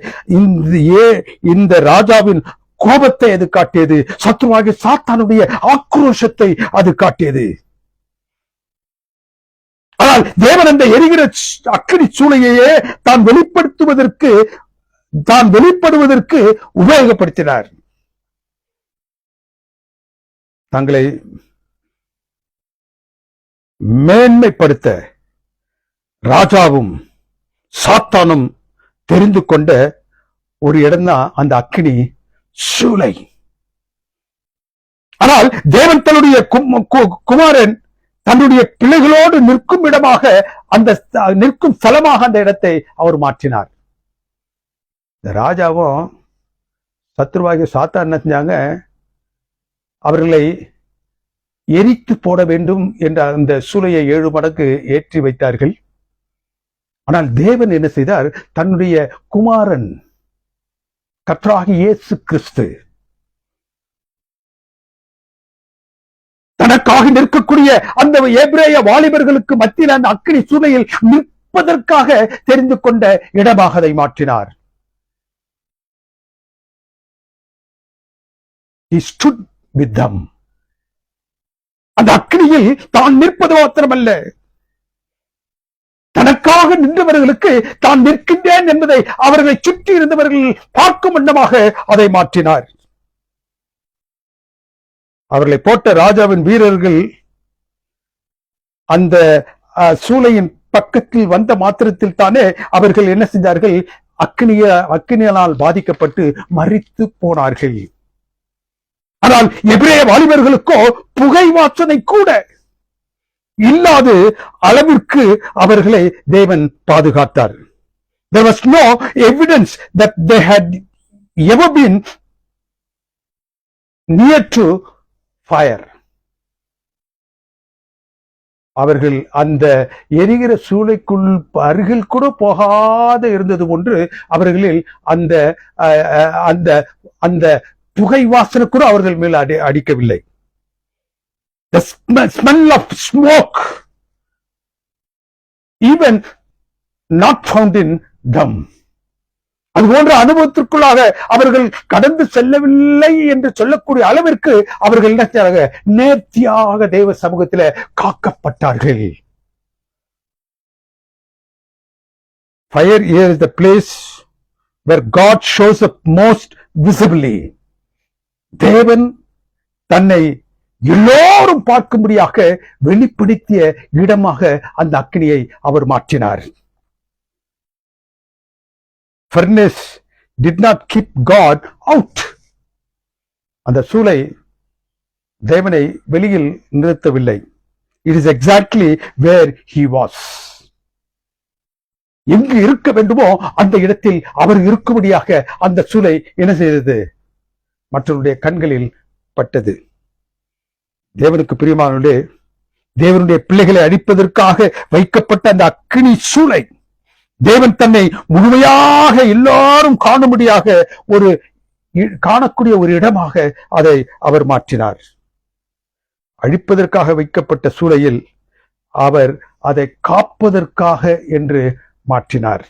இந்த ராஜாவின் கோபத்தை அது காட்டியது, சத்ருவாகிய சாத்தானுடைய ஆக்ரோஷத்தை அது காட்டியது. ஆனால் தேவன் அந்த எரிகிற அக்கினி சூளையையே தான் வெளிப்படுவதற்கு உபயோகப்படுத்தினார். தங்களை மேன்மைப்படுத்த ராஜாவும் சாத்தானும் தெரிந்து கொண்ட ஒரு இடம்தான் அந்த அக்கினி சூளை. ஆனால் தேவன் தன்னுடைய குமாரன் தன்னுடைய பிள்ளைகளோடு நிற்கும் இடமாக, அந்த நிற்கும் ஸ்தலமாக அந்த இடத்தை அவர் மாற்றினார். இந்த ராஜாவும் சத்ருவாகிய சாத்தான் என்ன செஞ்சாங்க? அவர்களை எரித்து போட வேண்டும் என்ற அந்த சூளையை 7 மடங்கு ஏற்றி வைத்தார்கள். ஆனால் தேவன் என்ன செய்தார்? தன்னுடைய குமாரன் கர்த்தராகிய இயேசு கிறிஸ்து தனக்காக நிற்கக்கூடிய அந்த எபிரேய வாலிபர்களுக்கு மத்தியில் அந்த அக்கினி சூளையில் நிற்பதற்காக தெரிந்து கொண்ட இடமாக அதை மாற்றினார். He stood with them. அந்த அக்கினியில் தான் நிற்பது மாத்திரமல்ல, தனக்காக நின்றவர்களுக்கு தான் நிற்கின்றேன் என்பதை அவர்களை சுற்றி இருந்தவர்கள் பார்க்கும் வண்ணமாக அதை மாற்றினார். அவர்களை போட்ட ராஜாவின் வீரர்கள் அந்த சூளையின் பக்கத்தில் வந்த மாத்திரத்தில் தானே அவர்கள் என்ன செஞ்சார்கள்? அக்கினியால் பாதிக்கப்பட்டு மரித்து போனார்கள். ஆனால் எபிரேய வாலிபர்களுக்கோ புகை வாசனை கூட இல்லாத அளவிற்கு அவர்களை தேவன் பாதுகாத்தார். There was no evidence that they had ever been near to fire. அவர்கள் அந்த எரிகிற சூளைக்குள் அருகில் கூட போகாத இருந்தது ஒன்று. அவர்களில் அந்த அந்த அந்த புகை வாசனை கூட அவர்கள் மேல் அடிக்கவில்லை. The smell of smoke even not found in them. அது போன்ற அனுபவத்திற்குள்ளாக அவர்கள் கடந்து செல்லவில்லை என்று சொல்லக்கூடிய அளவிற்கு அவர்கள் நேர்த்தியாக தேவ சமூகத்தில் காக்கப்பட்டார்கள். Fire here is the place where God shows up most visibly. தேவன் தன்னை எல்லோரும் பார்க்கும்படியாக வெளிப்படுத்திய இடமாக அந்த அக்கினியை அவர் மாற்றினார். Furnace did not keep God out. அந்த சூளை தேவனை வெளியில் நிறுத்தவில்லை. It is exactly where he was. எங்கு இருக்க வேண்டுமோ அந்த இடத்தில் அவர் இருக்கும்படியாக அந்த சூளை என்ன செய்தது? மற்றவருடைய கண்களில் பட்டது. தேவனுக்கு பிரியமானவர்களே, தேவனுடைய பிள்ளைகளை அழிப்பதற்காக வைக்கப்பட்ட அந்த அக்கினி சூளை தேவன் தன்னை முழுமையாக எல்லாரும் காணும்படியாக காணக்கூடிய ஒரு இடமாக அதை அவர் மாற்றினார். அழிப்பதற்காக வைக்கப்பட்ட சூளையில் அவர் அதை காப்பதற்காக என்று மாற்றினார்.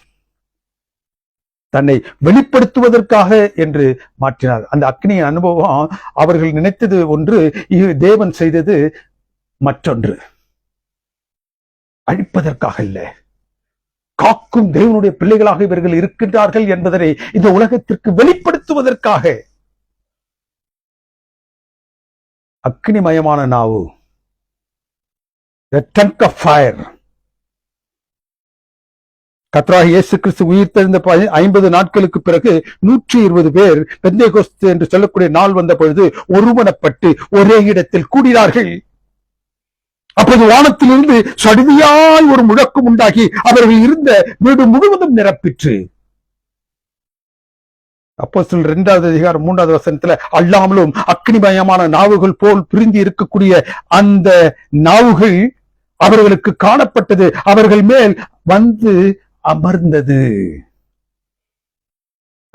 தன்னை வெளிப்படுத்துவதற்காக என்று மாற்றினார். அந்த அக்னியின் அனுபவம் அவர்கள் நினைத்தது ஒன்று, தேவன் செய்தது மற்றொன்று. அழிப்பதற்காக இல்லை, காக்கும் தேவனுடைய பிள்ளைகளாக இவர்கள் இருக்கின்றார்கள் என்பதனை இந்த உலகத்திற்கு வெளிப்படுத்துவதற்காக. அக்னிமயமான நாவு, the tongue of fire. கர்த்தராகிய இயேசு கிறிஸ்து உயிர்த்தெழுந்த 50 நாட்களுக்கு பிறகு 120 பேர் பெந்தேகோஸ்து என்று சொல்லக்கூடிய நாள் வந்த பொழுது ஒருமனப்பட்டு ஒரே இடத்தில் கூடினார்கள். அப்போது வானத்திலிருந்து சடுதியாய் ஒரு முழக்கம் உண்டாகி அவர்கள் இருந்த வீடு முழுவதும் நிரப்பிற்று. அப்போஸ்தலர் 2வது அதிகாரம் 3வது வசனத்துல, அல்லாமலும் அக்னிமயமான நாவுகள் போல் பிரிந்து இருக்கக்கூடிய அந்த நாவுகள் அவர்களுக்கு காணப்பட்டது, அவர்கள் மேல் வந்து அமர்ந்தது.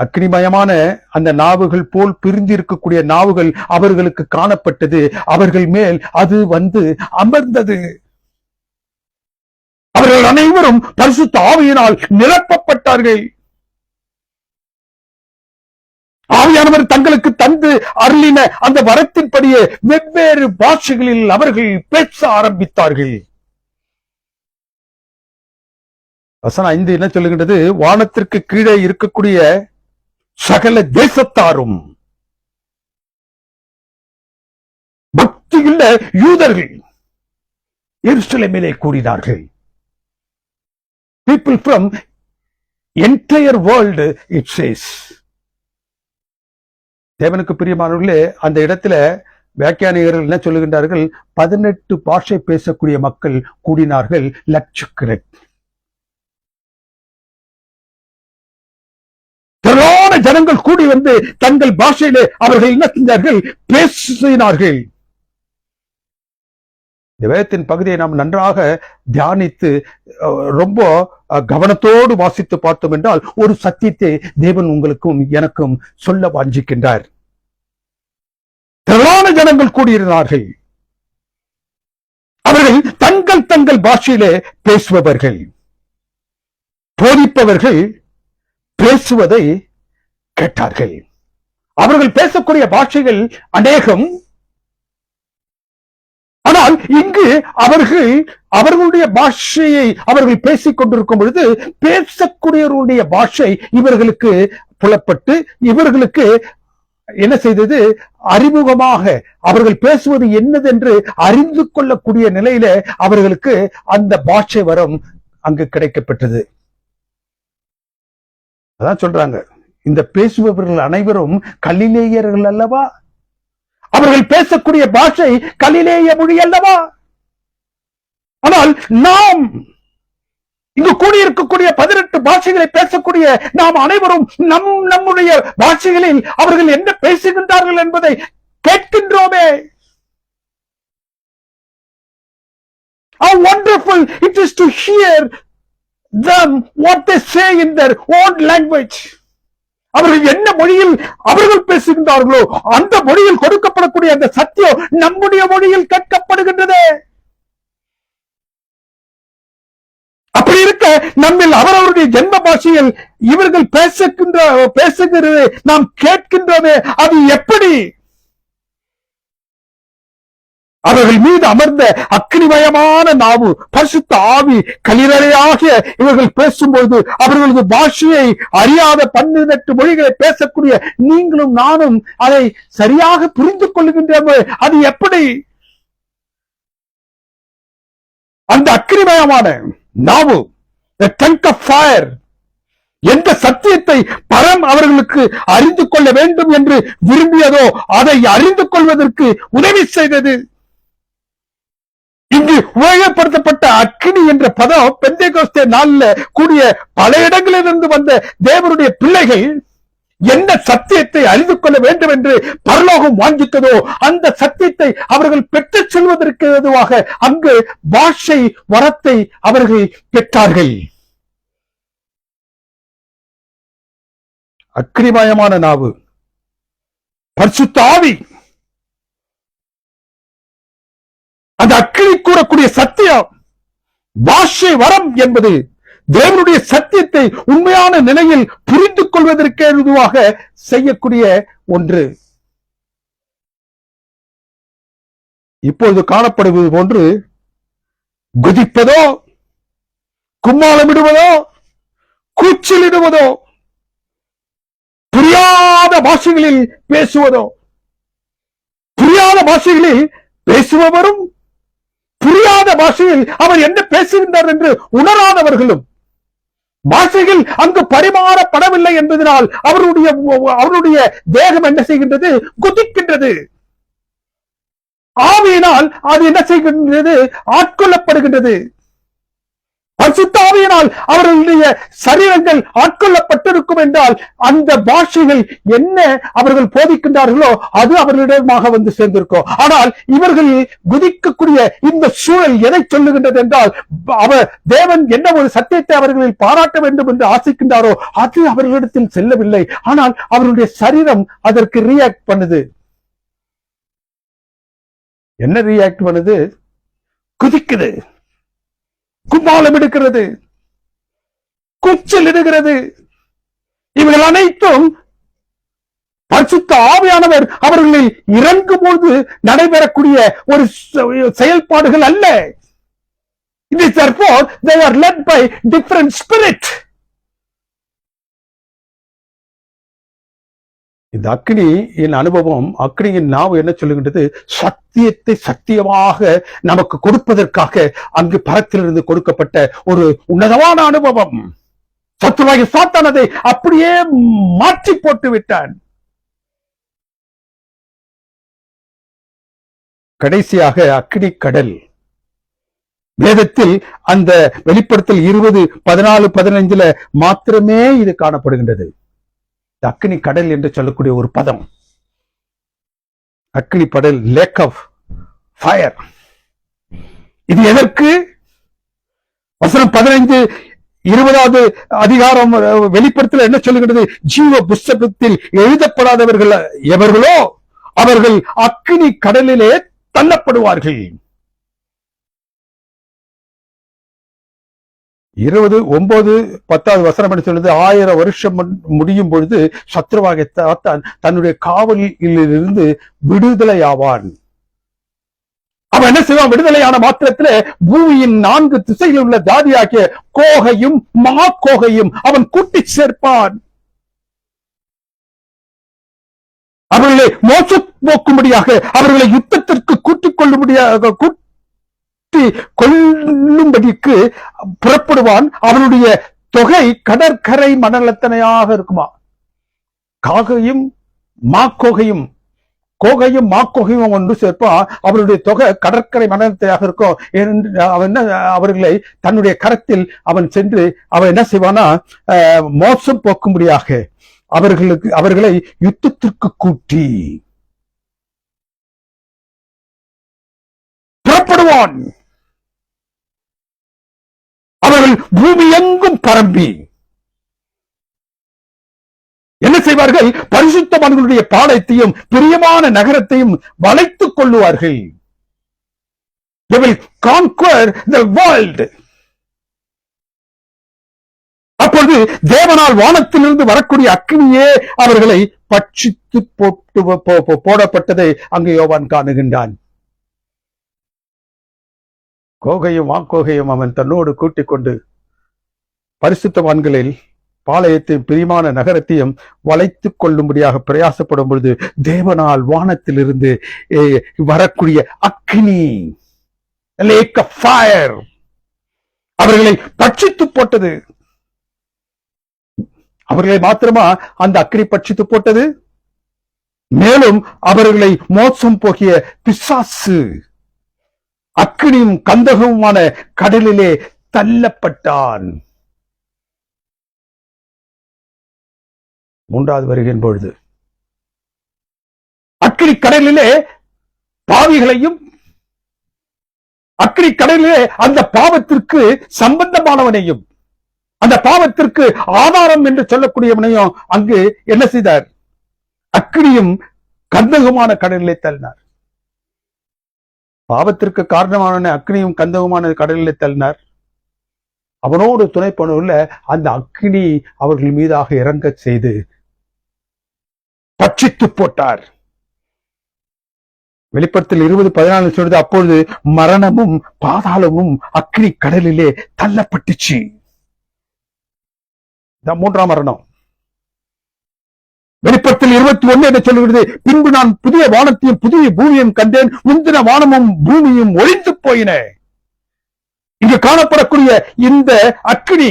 அக்னிமயமான அந்த நாவுகள் போல் பிரிந்து இருக்கக்கூடிய நாவுகள் அவர்களுக்கு காணப்பட்டது, அவர்கள் மேல் அது வந்து அமர்ந்தது. அவர்கள் அனைவரும் பரிசுத்த ஆவியினால் நிரப்பப்பட்டார்கள். ஆவியானவர் தங்களுக்கு தந்து அருளின அந்த வரத்தின்படியே வெவ்வேறு பாஷைகளில் அவர்கள் பேச ஆரம்பித்தார்கள். வசனம் 5 என்ன சொல்லுகின்றது? வானத்திற்கு கீழே இருக்கக்கூடிய சகல தேசத்தாரும் பக்தியுள்ள யூதர்கள் எருசலேமிலே கூடினார்கள். People from entire world it says. தேவனுக்கு பிரியமானவர்களே, அந்த இடத்துல வியாக்கியானிகர்கள் என்ன சொல்லுகின்றார்கள்? 18 பாஷை பேசக்கூடிய மக்கள் கூடினார்கள், லட்சக்கணக்கில். திரளான ஜனங்கள் கூடி வந்து தங்கள் பாஷையிலே அவர்கள் என்ன செஞ்சார்கள்? பேசினார்கள். இந்த வேதத்தின் பகுதியை நாம் நன்றாக தியானித்து ரொம்ப கவனத்தோடு வாசித்து பார்த்தோம் என்றால் ஒரு சத்தியத்தை தேவன் உங்களுக்கும் எனக்கும் சொல்ல வாஞ்சிக்கின்றார். திரளான ஜனங்கள் கூடியிருந்தார்கள். அவர்கள் தங்கள் தங்கள் பாஷையிலே பேசுபவர்கள். போதிப்பவர்கள் பேசுவதை கேட்டார்கள். அவர்கள் பேசக்கூடிய பாஷைகள் அநேகம். ஆனால் இங்கு அவர்களுடைய பாஷையை அவர்கள் பேசிக் கொண்டிருக்கும் பொழுது பேசக்கூடியவர்களுடைய பாஷை இவர்களுக்கு புலப்பட்டு இவர்களுக்கு என்ன செய்தது? அறிமுகமாக அவர்கள் பேசுவது என்னதென்று அறிந்து கொள்ளக்கூடிய நிலையில அவர்களுக்கு அந்த பாஷை வரம் அங்கு கிடைக்கப்பட்டது. அதான் சொல்றாங்க, இந்த பேசுபவர்கள் அனைவரும் கலிலேயர்கள் அல்லவா? அவர்கள் பேசக்கூடிய பாஷை கலிலேய மொழி அல்லவா? ஆனால் நாம் இங்கு கூடியிருக்கக்கூடிய 18 பாஷைகளை பேசக்கூடிய நாம் அனைவரும் நம்முடைய பாஷைகளில் அவர்கள் என்ன பேசுகின்றார்கள் என்பதை கேட்கின்றோமே. How wonderful it is to hear them what they say in their own language. அவர்கள் என்ன மொழியில் அவர்கள் பேசுகின்றார்களோ அந்த மொழியில் கொடுக்கப்படக்கூடிய அந்த சத்தியம் நம்முடைய மொழியில் கேட்கப்படுகின்றது. அப்படி இருக்க நம்மில் அவரவருடைய ஜென்ம பாஷையில் இவர்கள் பேசுகிறது நாம் கேட்கின்றோமே, அது எப்படி? அவர்கள் மீது அமர்ந்த அக்னிமயமான நாவு பரிசுத்த ஆவி கலிரலையாக இவர்கள் பேசும்போது அவர்களது பாஷையை அறியாத 18 மொழிகளை பேசக்கூடிய நீங்களும் நானும் அதை சரியாக புரிந்து கொள்ளுகின்றோம். அது எப்படி? அந்த அக்னிமயமான நாவு, the tongue of fire, எந்த சத்தியத்தை பரம் அவர்களுக்கு அறிந்து கொள்ள வேண்டும் என்று விரும்பியதோ அதை அறிந்து கொள்வதற்கு உதவி செய்தது. இங்கு உபயோகப்படுத்தப்பட்ட அக்கினி என்ற பதம் பெந்தேகோஸ்தே நாளில் கூடிய பல இடங்களிலிருந்து வந்த தேவனுடைய பிள்ளைகள் எந்த சத்தியத்தை அறிந்து கொள்ள வேண்டும் என்று பரலோகம் வாஞ்சித்ததோ அந்த சத்தியத்தை அவர்கள் பெற்றுச் செல்வதற்கு ஏதுவாக அங்கு பாஷை வரத்தை அவர்கள் பெற்றார்கள். அக்னிமயமான நாவு, பரிசுத்த ஆவி, அந்த அக்கினி கூறக்கூடிய சத்தியம், பாஷை வரம் என்பது தேவனுடைய சத்தியத்தை உண்மையான நிலையில் புரிந்து கொள்வதற்கு ஏதுவாக செய்யக்கூடிய ஒன்று. இப்பொழுது காணப்படுவது போன்று குதிப்பதோ, கும்மாளமிடுவதோ, கூச்சலிடுவதோ, புரியாத பாஷைகளில் பேசுவதோ, புரியாத பாஷைகளில் பேசுபவரும் புரியாத பாஷையில் அவர் என்ன பேசுகின்றார் என்று உணராதவர்களும் பாஷைகள் அங்கு பரிமாறப்படவில்லை என்பதனால் அவருடைய தேகம் என்ன செய்கின்றது? குதிக்கின்றது. ஆவியினால் அது என்ன செய்கின்றது? ஆட்கொள்ளப்படுகின்றது. பரிசுத்த ஆவியினால் அவர்களுடைய சரீரங்கள் ஆட்கொள்ளப்பட்டிருக்கும் என்றால் அந்த பாஷைகள் என்ன அவர்கள் போதிக்கின்றார்களோ அது அவர்களிடமாக வந்து சேர்ந்திருக்கும். ஆனால் இவர்கள் குதிக்கக்கூடிய இந்த சூழல் எதை சொல்லுகின்றது என்றால் தேவன் என்ன ஒரு சத்தியத்தை அவர்களில் பாராட்ட வேண்டும் என்று ஆசைக்கின்றாரோ அது அவர்களிடத்தில் செல்லவில்லை. ஆனால் அவர்களுடைய சரீரம் அதற்கு ரியாக்ட் பண்ணுது. என்ன ரியாக்ட் பண்ணுது? குதிக்குது, கும்மாளம் எடுக்கிறது, கூச்சல் இடுகிறது. இவர்கள் அனைத்தும் பரிசுத்த ஆவியானவர் அவர்களில் இறங்கும் போது நடைபெறக்கூடிய ஒரு செயல்பாடுகள் அல்ல. It is therefore they are led by different spirit. இந்த அக்னியின் அனுபவம், அக்னியின் நாவு என்ன சொல்லுகின்றது? சத்தியத்தை சத்தியமாக நமக்கு கொடுப்பதற்காக அங்கு பரத்திலிருந்து கொடுக்கப்பட்ட ஒரு உன்னதமான அனுபவம். சத்துருவாகி சாத்தான் அதை அப்படியே மாற்றி போட்டு விட்டான். கடைசியாக அக்னி கடல். வேதத்தில் அந்த வெளிப்படுத்தல் 20:14-15 மாத்திரமே இது காணப்படுகின்றது. அக்னி கடல் என்று சொல்லக்கூடிய ஒரு பதம், அக்னி கடல், லேக் ஆஃப் ஃபயர். இது எதற்கு? வசனம் 15-20 அதிகாரம் வெளிப்படுத்தல் என்ன சொல்லுகிறது? ஜீவ புஸ்தகத்தில் எழுதப்படாதவர்கள் எவர்களோ அவர்கள் அக்னி கடலிலே தள்ளப்படுவார்கள். 20:9-10 வசனம் என்று சொல்லுது, 1000 வருஷம் முடியும் பொழுது சத்ருவாகிய சாத்தான் தன்னுடைய காவலிலிருந்து விடுதலை ஆவான். அவன் என்ன செய்வான்? விடுதலையான மாத்திரத்தில் பூமியின் 4 திசையில் உள்ள ஜாதியாகிய கோகையும் மா கோகையும் அவன் கூட்டி சேர்ப்பான். அவர்களை மோச போக்கும்படியாக அவர்களை யுத்தத்திற்கு கூட்டிக் கொள்ளும்படியாக கொள்ளும்படிக்கு புறப்படுவான். அவனுடைய தொகை கடற்கரை மணலத்தனையாக இருக்குமா. காகையும் மாக்கோகையும் கோகையும் மாக்கோகையும் ஒன்று சேர்ப்பான். அவருடைய தொகை கடற்கரை மனத்தையாக இருக்கும். அவன் அவர்களை தன்னுடைய கரத்தில் அவன் சென்று அவன் என்ன செய்வானா, மோசம் போக்கும்படியாக அவர்களை யுத்தத்திற்கு கூட்டி புறப்படுவான். அவர்கள் பூமி எங்கும் பரம்பி என்ன செய்வார்கள்? பரிசுத்தவான்களுடைய பாளையத்தையும் பிரியமான நகரத்தையும் வளைத்துக் கொள்ளுவார்கள். They will conquer the world. அப்பொழுது தேவனால் வானத்திலிருந்து வரக்கூடிய அக்கினியே அவர்களை பட்சித்து போடப்பட்டதை அங்கு யோவான் காணுகின்றான். கோகையும் வாக்கோகையும் அவன் தன்னோடு கூட்டிக் கொண்டு பரிசுத்தவான்களில் பாளையத்தையும் பிரியமான நகரத்தையும் வளைத்துக் கொள்ளும்படியாக பிரயாசப்படும் பொழுது தேவனால் வானத்திலிருந்து வரக்கூடிய அக்னி, லேக் ஆஃப் ஃபயர், அவர்களை பட்சித்து போட்டது. அவர்களை மாத்திரமா அந்த அக்னி பட்சித்து போட்டது, மேலும் அவர்களை மோசம் போகிய பிசாசு அக்னியும் கந்தகமுமான கடலிலே தள்ளப்பட்டான். மூன்றாவது வருகின்ற பொழுது அக்கினி கடலிலே பாவிகளையும், அக்கினி கடலிலே அந்த பாவத்திற்கு சம்பந்தமானவனையும், அந்த பாவத்திற்கு ஆதாரம் என்று சொல்லக்கூடியவனையும் அங்கு என்ன செய்தார்? அக்கினியும் கந்தகமான கடலிலே தள்ளினார். பாவத்திற்கு காரணமான அக்னியும் கந்தகமான கடலிலே தள்ளினார். அவனோடு துணை பண்ணுள்ள அந்த அக்னி அவர்கள் மீதாக இறங்க செய்து பட்சித்து போட்டார். வெளிப்படுத்தல் 20:14 சொல்றது, அப்பொழுது மரணமும் பாதாளமும் அக்னி கடலிலே தள்ளப்பட்டுச்சு. மூன்றாம் மரணம். வெளிப்படுத்தல் 21 என்ன சொல்லுகிறது? பின்பு நான் புதிய வானத்தையும் புதிய பூமியையும் கண்டேன், முந்தின வானமும் பூமியும் ஒழிந்து போயின. இங்கு காணப்படக்கூடிய இந்த அக்கினி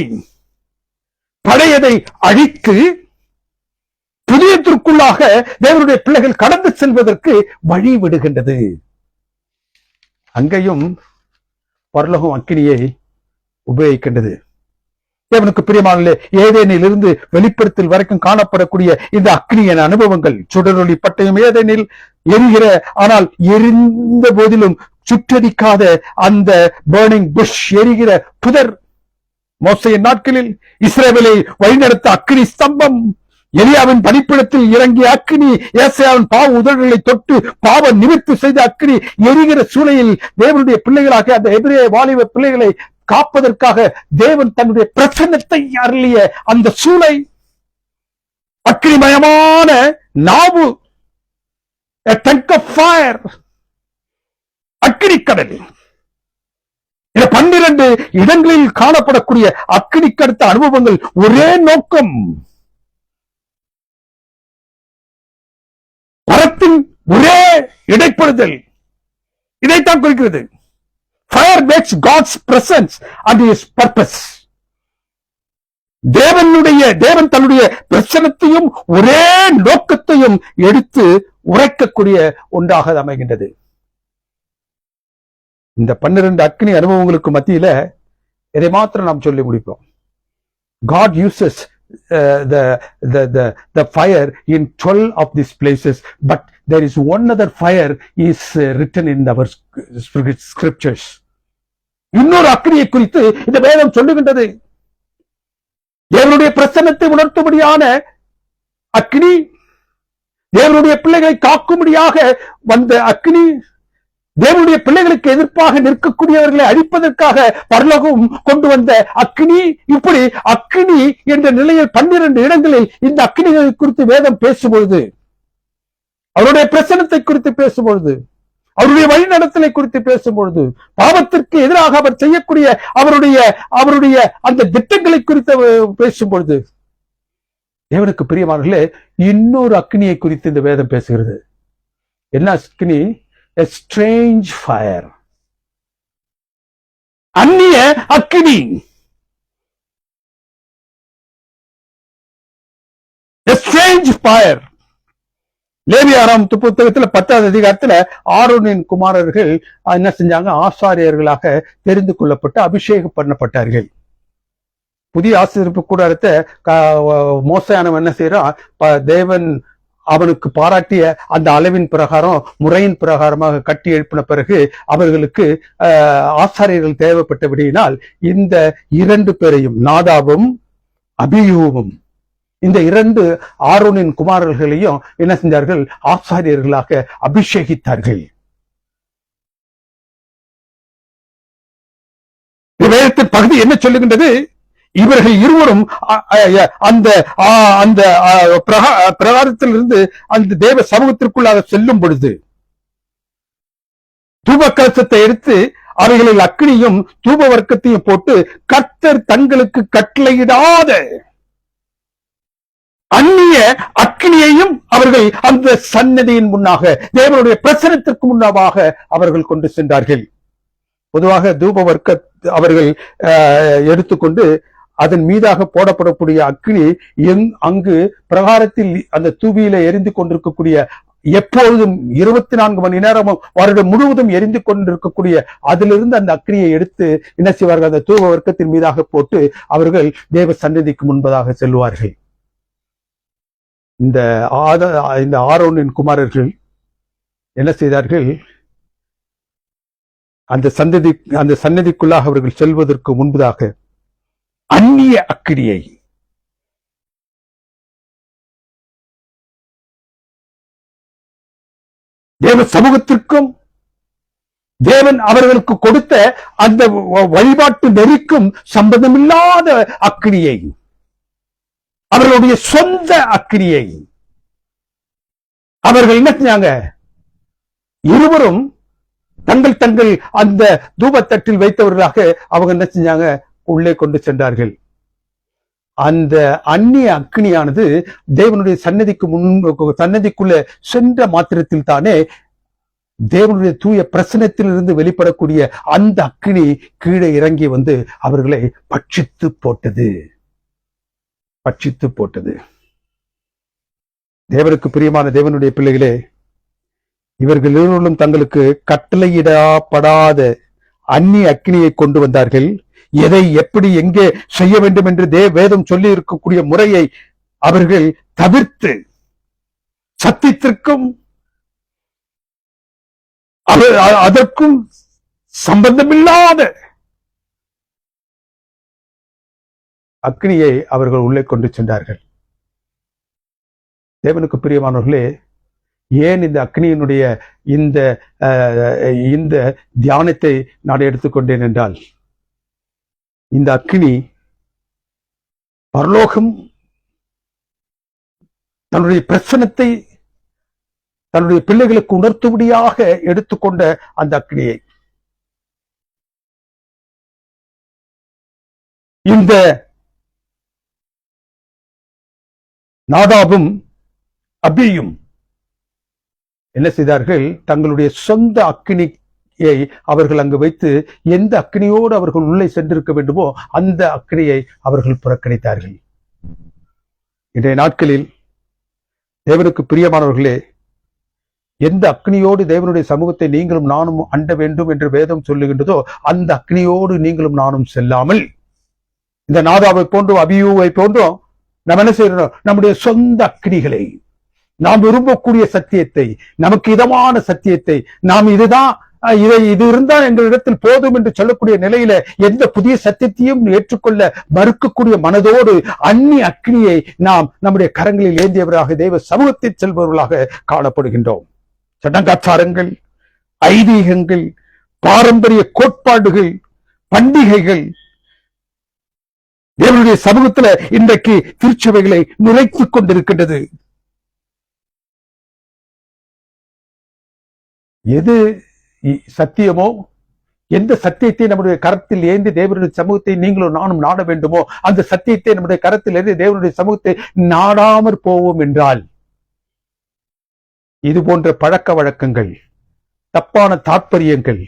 பழையதை அழித்து புதியத்திற்குள்ளாக தேவனுடைய பிள்ளைகள் கடந்து செல்வதற்கு வழி விடுகின்றது. அங்கேயும் பரலோகம் அக்கினியை உபயோகிக்கின்றது. தேவனுக்கு பிரியமானே, ஏதேனில் இருந்து வெளிப்படுத்தல் வரைக்கும் காணப்படக்கூடிய இந்த அக்னியின் அனுபவங்கள், சுடரொளி பட்டயம் ஏதேனில் எரிகிற, ஆனால் எரிந்த போதிலும் சுற்றடிக்காத அந்த பர்னிங் புஷ், எரிகிற புதர், மோசையின் நாட்களில் இஸ்ரவேலை வழிநடத்த அக்னி ஸ்தம்பம், எலியாவின் பணிப்பிடத்தில் இறங்கிய அக்னி, ஏசாயாவின் பாவ உதடுகளை தொட்டு பாவ நிமிர்த்தி செய்த அக்னி, எரிகிற சூளையில் தேவனுடைய பிள்ளைகளாக அந்த எபிரேய வாலிப பிள்ளைகளை காப்பதற்காக தேவன் தன்னுடைய பிரசன்னத்தை அருளிய அந்த சூளை, அக்னிமயமான நாவு, a tank of fire, அக்னிக்கடல். 12 இடங்களில் காணப்படக்கூடிய அக்னிக்கடுத்த அனுபவங்கள் ஒரே நோக்கம், பரத்தின் ஒரே இடைப்படுதல். இதைத்தான் குறிக்கிறது. Fire makes God's presence and his purpose. தேவன் தன்னுடைய பிரசனத்தையும் ஒரே நோக்கத்தையும் எடுத்து உரைக்கக்கூடிய ஒன்றாக அமைகின்றது. இந்த 12 அக்னி அனுபவங்களுக்கு மத்தியில இதை மாத்திரம் நாம் சொல்லி முடிப்போம். God uses the fire in 12 of these places, but there is one other fire is written in our scriptures. இன்னொரு அக்னியை குறித்து இந்த வேதம் சொல்லுகின்றது. தேவனுடைய பிரசன்னத்தை உணர்த்தும்படியான அக்னி, தேவனுடைய பிள்ளைகளை காக்கும்படியாக வந்த அக்னி, தேவனுடைய பிள்ளைகளுக்கு எதிர்ப்பாக நிற்கக்கூடியவர்களை அழிப்பதற்காக பரலோகம் கொண்டு வந்த அக்னி. இப்படி அக்னி என்ற நிலையில் 12 இடங்களில் இந்த அக்னிகளை குறித்து வேதம் பேசும்பொழுது, அவருடைய பிரசன்னத்தை குறித்து பேசும்பொழுது, அவருடைய வழிநடத்தலை குறித்து பேசும்பொழுது, பாவத்திற்கு எதிராக அவர் செய்யக்கூடிய அவருடைய அந்த திட்டங்களை குறித்து பேசும்பொழுது, தேவனுக்கு பிரியமானவர்களே, இன்னொரு அக்னியை குறித்து இந்த வேதம் பேசுகிறது. என்ன அக்னி? A strange fire. அந்நிய அக்னி. A strange fire. லேவியாராம் புத்தகத்துல 10வது அதிகாரத்துல ஆரோனின் குமாரர்கள் என்ன செஞ்சாங்க? ஆசாரியர்களாக தெரிந்து கொள்ளப்பட்டு அபிஷேகம் பண்ணப்பட்டார்கள். புதிய ஆசீர்வதிப்பு கூடாரத்தை மோசையானவன் என்ன செய்யறான்? தேவன் அவனுக்கு பாராட்டிய அந்த அளவின் பிரகாரம், முறையின் பிரகாரமாக கட்டி எழுப்பின பிறகு அவர்களுக்கு ஆசாரியர்கள் தேவைப்பட்டபடியினால் இந்த 2 பேரையும், நாதாபும் அபியூவும், இந்த 2 ஆரோனின் குமாரர்களையும் என்ன செஞ்சார்கள்? ஆசாரியர்களாக அபிஷேகித்தார்கள். வேதத்தின் பகுதி என்ன சொல்லுகின்றது? இவர்கள் இருவரும் அந்த அந்த பிரகாரத்திலிருந்து அந்த தேவ சமூகத்திற்குள்ளாக செல்லும் பொழுது தூப கலசத்தை எடுத்து அவைகளில் அக்கினியும் தூப வர்க்கத்தையும் போட்டு கர்த்தர் தங்களுக்கு கட்டளையிடாத அந்நிய அக்கினியையும் அவர்கள் அந்த சன்னதியின் முன்னாக, தேவனுடைய பிரசனத்திற்கு முன்னாக அவர்கள் கொண்டு சென்றார்கள். பொதுவாக தூப வர்க்க அவர்கள் எடுத்துக்கொண்டு அதன் மீதாக போடப்படக்கூடிய அக்கினி அங்கு பிரகாரத்தில் அந்த தூபியில எரிந்து கொண்டிருக்கக்கூடிய, எப்பொழுதும் 24 மணி நேரமும் வருடம் முழுவதும் எரிந்து கொண்டிருக்கக்கூடிய அதிலிருந்து அந்த அக்கினியை எடுத்து என்ன செய்வார்கள்? அந்த தூப வர்க்கத்தின் மீதாக போட்டு அவர்கள் தேவ சன்னதிக்கு முன்பதாக செல்வார்கள். இந்த ஆரோனின் குமாரர்கள் என்ன செய்தார்கள்? அந்த சன்னதிக்குள்ளாக அவர்கள் செல்வதற்கு முன்பதாக அந்நிய அக்கினியை, தேவ சமூகத்திற்கும் தேவன் அவர்களுக்கு கொடுத்த அந்த வழிபாட்டு நெறிக்கும் சம்பந்தமில்லாத அக்கினியை, அவர்களுடைய சொந்த அக்கினியை அவர்கள் என்ன செஞ்சாங்க? இருவரும் தங்கள் தங்கள் அந்த தூபத்தட்டில் வைத்தவர்களாக அவங்க என்ன செஞ்சாங்க? உள்ளே கொண்டு சென்றார்கள். அந்த அந்நிய அக்கினியானது தேவனுடைய சன்னதிக்குள்ள சென்ற மாத்திரத்தில் தானே தேவனுடைய தூய பிரசனத்திலிருந்து வெளிப்படக்கூடிய அந்த அக்கினி கீழே இறங்கி வந்து அவர்களை பட்சித்து போட்டது. தேவனுக்கு பிரியமான தேவனுடைய பிள்ளைகளே, இவர்கள் இருவரும் தங்களுக்கு கட்டளையிடப்படாத அந்நிய அக்கினியை கொண்டு வந்தார்கள். எதை எப்படி எங்கே செய்ய வேண்டும் என்று வேதம் சொல்லி இருக்கக்கூடிய முறையை அவர்கள் தவிர்த்து, சத்தியத்திற்கும் அதற்கும் சம்பந்தமில்லாத அக்னியை அவர்கள் உள்ளே கொண்டு சென்றார்கள். தேவனுக்கு பிரியமானவர்களே, ஏன் இந்த அக்னியினுடைய இந்த தியானத்தை நான் எடுத்துக்கொண்டேன் என்றால், இந்த அக்னி பரலோகம் தன்னுடைய பிரசனத்தை தன்னுடைய பிள்ளைகளுக்கு உணர்த்தும்படியாக எடுத்துக்கொண்ட அந்த அக்னியை, இந்த நாதாபும் அபியும் என்ன செய்தார்கள்? தங்களுடைய சொந்த அக்னியை அவர்கள் அங்கு வைத்து, எந்த அக்னியோடு அவர்கள் உள்ளே சென்றிருக்க வேண்டுமோ அந்த அக்னியை அவர்கள் புறக்கணித்தார்கள். இன்றைய நாட்களில் தேவனுக்கு பிரியமானவர்களே, எந்த அக்னியோடு தேவனுடைய சமூகத்தை நீங்களும் நானும் அண்ட வேண்டும் என்று வேதம் சொல்லுகின்றதோ அந்த அக்னியோடு நீங்களும் நானும் செல்லாமல், இந்த நாதாவை போன்றும் அபியூவை போன்றும் நம்ம என்ன செய்யறோம்? நம்முடைய சொந்த அக்னிகளை, நாம் விரும்பக்கூடிய சத்தியத்தை, நமக்கு இதமான சத்தியத்தை, நாம் இது இருந்தால் எங்கள் இடத்தில் போதும் என்று சொல்லக்கூடிய நிலையில எந்த புதிய சத்தியத்தையும் ஏற்றுக்கொள்ள மறுக்கக்கூடிய மனதோடு அந்நிய அக்னியை நாம் நம்முடைய கரங்களில் ஏந்தியவராக தேவ சமூகத்தில் செல்பவர்களாக காணப்படுகின்றோம். சடங்காச்சாரங்கள், ஐதீகங்கள், பாரம்பரிய கோட்பாடுகள், பண்டிகைகள் தேவனுடைய சமூகத்துல இன்றைக்கு திருச்சபைகளை நிறைத்துக் கொண்டிருக்கின்றது. எது சத்தியமோ, எந்த சத்தியத்தை நம்முடைய கரத்தில் ஏந்தி தேவனுடைய சமூகத்தை நீங்களும் நானும் நாட வேண்டுமோ அந்த சத்தியத்தை நம்முடைய கரத்தில் ஏந்தி தேவனுடைய சமூகத்தை நாடாமற் போவோம் என்றால், இது போன்ற பழக்க வழக்கங்கள், தப்பான தாற்பயங்கள்,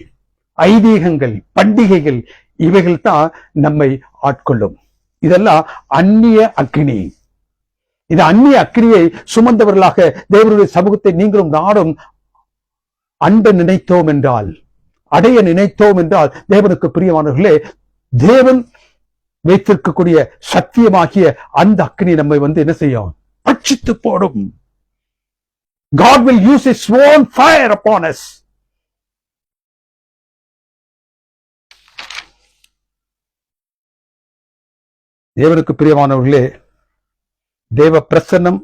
ஐதீகங்கள், பண்டிகைகள், இவைகள் தான் நம்மை ஆட்கொள்ளும். இதெல்லாம் அந்நிய அக்னி. இந்த அந்நிய அக்கினியை சுமந்தவர்களாக தேவனுடைய சமூகத்தை நீங்களும் நாடும் அண்ட நினைத்தோம் என்றால், அடைய நினைத்தோம் என்றால், தேவனுக்கு பிரியமானவர்களே, தேவன் வைத்திருக்கக்கூடிய சத்தியமாகிய அந்த அக்கினி நம்மை என்ன செய்யும்? பட்சித்து போடும். God will use his own fire upon us. தேவனுக்கு பிரியமானவர்களே, தேவ பிரசன்னம்,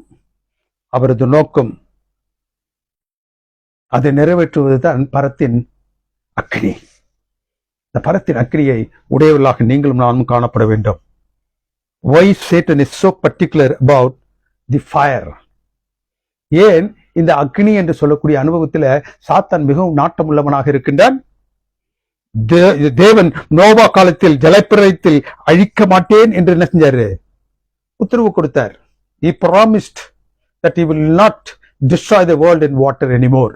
அவரது நோக்கம், அதை நிறைவேற்றுவதுதான் பரத்தின் அக்கினி. இந்த பரத்தின் அக்கினியை உடையவர்களாக நீங்களும் நானும் காணப்பட வேண்டும். Why Satan is so particular about the fire? ஏன் இந்த அக்னி என்று சொல்லக்கூடிய அனுபவத்தில் சாத்தான் மிகவும் நாட்டம் உள்ளவனாக இருக்கின்றான்? தேவன் நோவா காலத்தில் ஜலப்பிரளயத்தில் அழிக்க மாட்டேன் என்று என்ன செஞ்சாரு? உத்தரவு கொடுத்தார். He promised that he will not destroy the world in water anymore.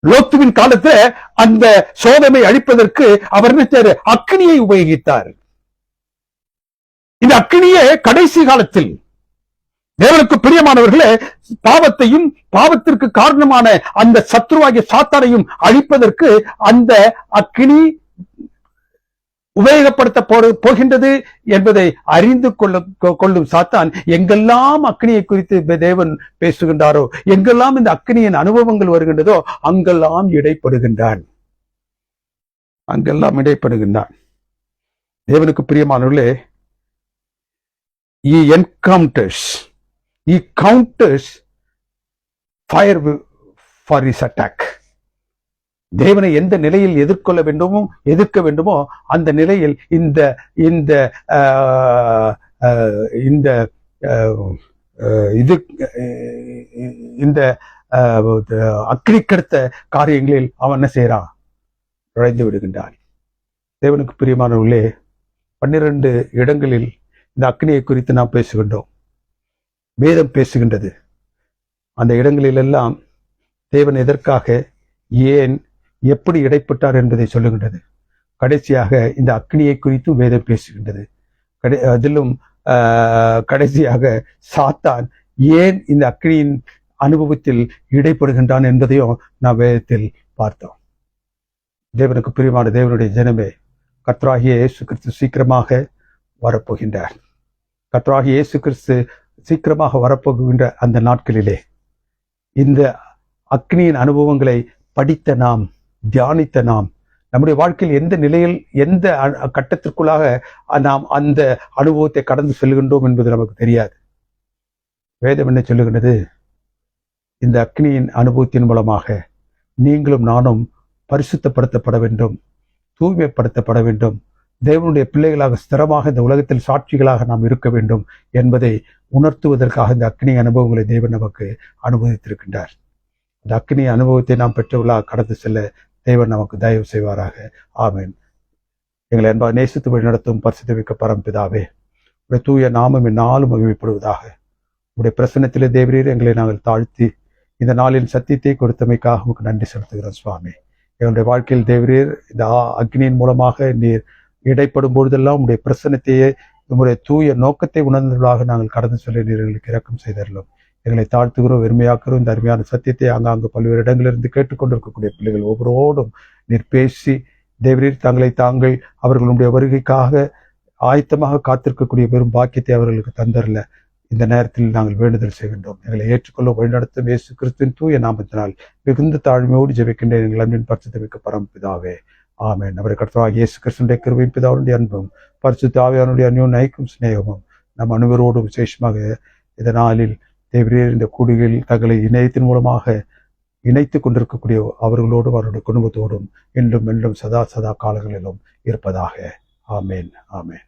லோத்துவின் காலத்தில் அந்த சோதனை அழிப்பதற்கு அவர் என்ன அக்னியை உபயோகித்தார். இந்த அக்னியே கடைசி காலத்தில் தேவனுக்கு பிரியமானவர்களே, பாவத்தையும் பாவத்திற்கு காரணமான அந்த சத்ருவாகிய சாத்தானையும் அழிப்பதற்கு அந்த அக்னி உபயோகப்படுத்த போகின்றது என்பதை அறிந்து கொள்ளும் சாத்தான் எங்கெல்லாம் அக்னியை குறித்து தேவன் பேசுகின்றாரோ, எங்கெல்லாம் இந்த அக்னியின் அனுபவங்கள் வருகின்றதோ அங்கெல்லாம் இடைப்படுகின்றான். தேவனுக்கு பிரியமானவர்களே, he counters fire for his attack. தேவனை எந்த நிலையில் எதிர்க்க வேண்டுமோ அந்த நிலையில் இந்த இந்த இந்த இது இந்த அக்னிக்கடுத்த காரியங்களில் அவன் என்ன செய்யறான்? நுழைந்து விடுகின்றான். தேவனுக்கு பிரியமானவர்களே, 12 இடங்களில் இந்த அக்னியை குறித்து நாம் பேசுகின்றோம். வேதம் பேசுகின்றது. அந்த இடங்களில் எல்லாம் தேவன் எதற்காக, ஏன், எப்படி இடைப்பட்டார் என்பதை சொல்லுகின்றது. கடைசியாக இந்த அக்னியை குறித்து வேதம் பேசுகின்றது. அதிலும் கடைசியாக சாத்தான் ஏன் இந்த அக்னியின் அனுபவத்தில் இடைப்படுகின்றான் என்பதையும் நாம் வேதத்தில் பார்த்தோம். தேவனுக்கு பிரியமான தேவனுடைய ஜனமே, கர்த்தராகிய இயேசு கிறிஸ்து சீக்கிரமாக வரப்போகின்றார். கர்த்தராகிய இயேசு கிறிஸ்து சீக்கிரமாக வரப்போகின்ற அந்த நாட்களிலே இந்த அக்னியின் அனுபவங்களை படித்த நாம், தியானித்த நாம், நம்முடைய வாழ்க்கையில் எந்த நிலையில் எந்த கட்டத்திற்குள்ளாக நாம் அந்த அனுபவத்தை கடந்து செல்கின்றோம் என்பது நமக்கு தெரியாது. வேதம் என்ன சொல்லுகின்றது? இந்த அக்னியின் அனுபவத்தின் மூலமாக நீங்களும் நானும் பரிசுத்தப்படுத்தப்பட வேண்டும், தூய்மைப்படுத்தப்பட வேண்டும், தேவனுடைய பிள்ளைகளாக ஸ்திரமாக இந்த உலகத்தில் சாட்சிகளாக நாம் இருக்க வேண்டும் என்பதை உணர்த்துவதற்காக இந்த அக்னி அனுபவங்களை தேவன் நமக்கு அனுபவித்திருக்கின்றார். இந்த அக்னி அனுபவத்தை நாம் பெற்றவர்களாக கடந்து செல்ல தேவன் நமக்கு தயவு செய்வாராக. ஆமேன். எங்களை அன்பாக நேசித்து வழிநடத்தும் பரிசுத்தமிக்க பரம்பிதாவே, உடைய தூய நாமம் எந்நாளும் மகிமைப்படுவதாக. உடைய பிரசன்னத்திலே தேவரீர் எங்களை நாங்கள் தாழ்த்தி இந்த நாளின் சத்தியத்தை கொடுத்தமைக்காக உங்களுக்கு நன்றி செலுத்துகிறோம் சுவாமி. எங்களுடைய வாழ்க்கையில் தேவரீர் இந்த அக்னியின் மூலமாக நீர் இடைப்படும் பொழுதெல்லாம் உடைய பிரசன்னத்தையே, உங்களுடைய தூய நோக்கத்தை உணர்ந்தவர்களாக நாங்கள் கடந்து செல்ல நீர் எங்களுக்கு இரக்கம் செய்தரலும். எங்களை தாழ்த்துகிறோம், வெறுமையாக்குறோம். இந்த அருமையான சத்தியத்தை ஆங்காங்கு பல்வேறு இடங்களிலிருந்து கேட்டுக்கொண்டிருக்கக்கூடிய பிள்ளைகள் ஒவ்வொருவரோடும் நீர் பேசி தேவரீர் தாங்கள் அவர்களுடைய வருகைக்காக ஆயத்தமாக காத்திருக்கக்கூடிய பெரும் பாக்கியத்தை அவர்களுக்கு தந்தரல. இந்த நேரத்தில் நாங்கள் வேண்டுதல் செய்கின்றோம். எங்களை ஏற்றுக்கொள்ள வழிநடத்தும் இயேசு கிறிஸ்துவின் தூய நாமத்தினால் மிகுந்த தாழ்மையோடு ஜெபிக்கின்றேன் எங்கள் அன்பின் பரிசுத்தமிக்க பரம்பிதாவே. ஆமென். அவரை கர்த்தராகிய இயேசு கிறிஸ்துவின் கிருபையும் பிதாவுடைய அன்பும் பரிசுத்த ஆவியானுடைய அந்யோன்ய ஐக்கியம் சிநேகமும் நம் அனைவரோடும் விசேஷமாக இந்த நாளில் தேவரீர் இந்த கூடுகையில் தங்களை இணையத்தின் மூலமாக இணைத்துக் கொண்டிருக்கக்கூடிய அவர்களோடும் அவருடைய குடும்பத்தோடும் என்றும் சதா காலங்களிலும் இருப்பதாக. ஆமேன். ஆமேன்.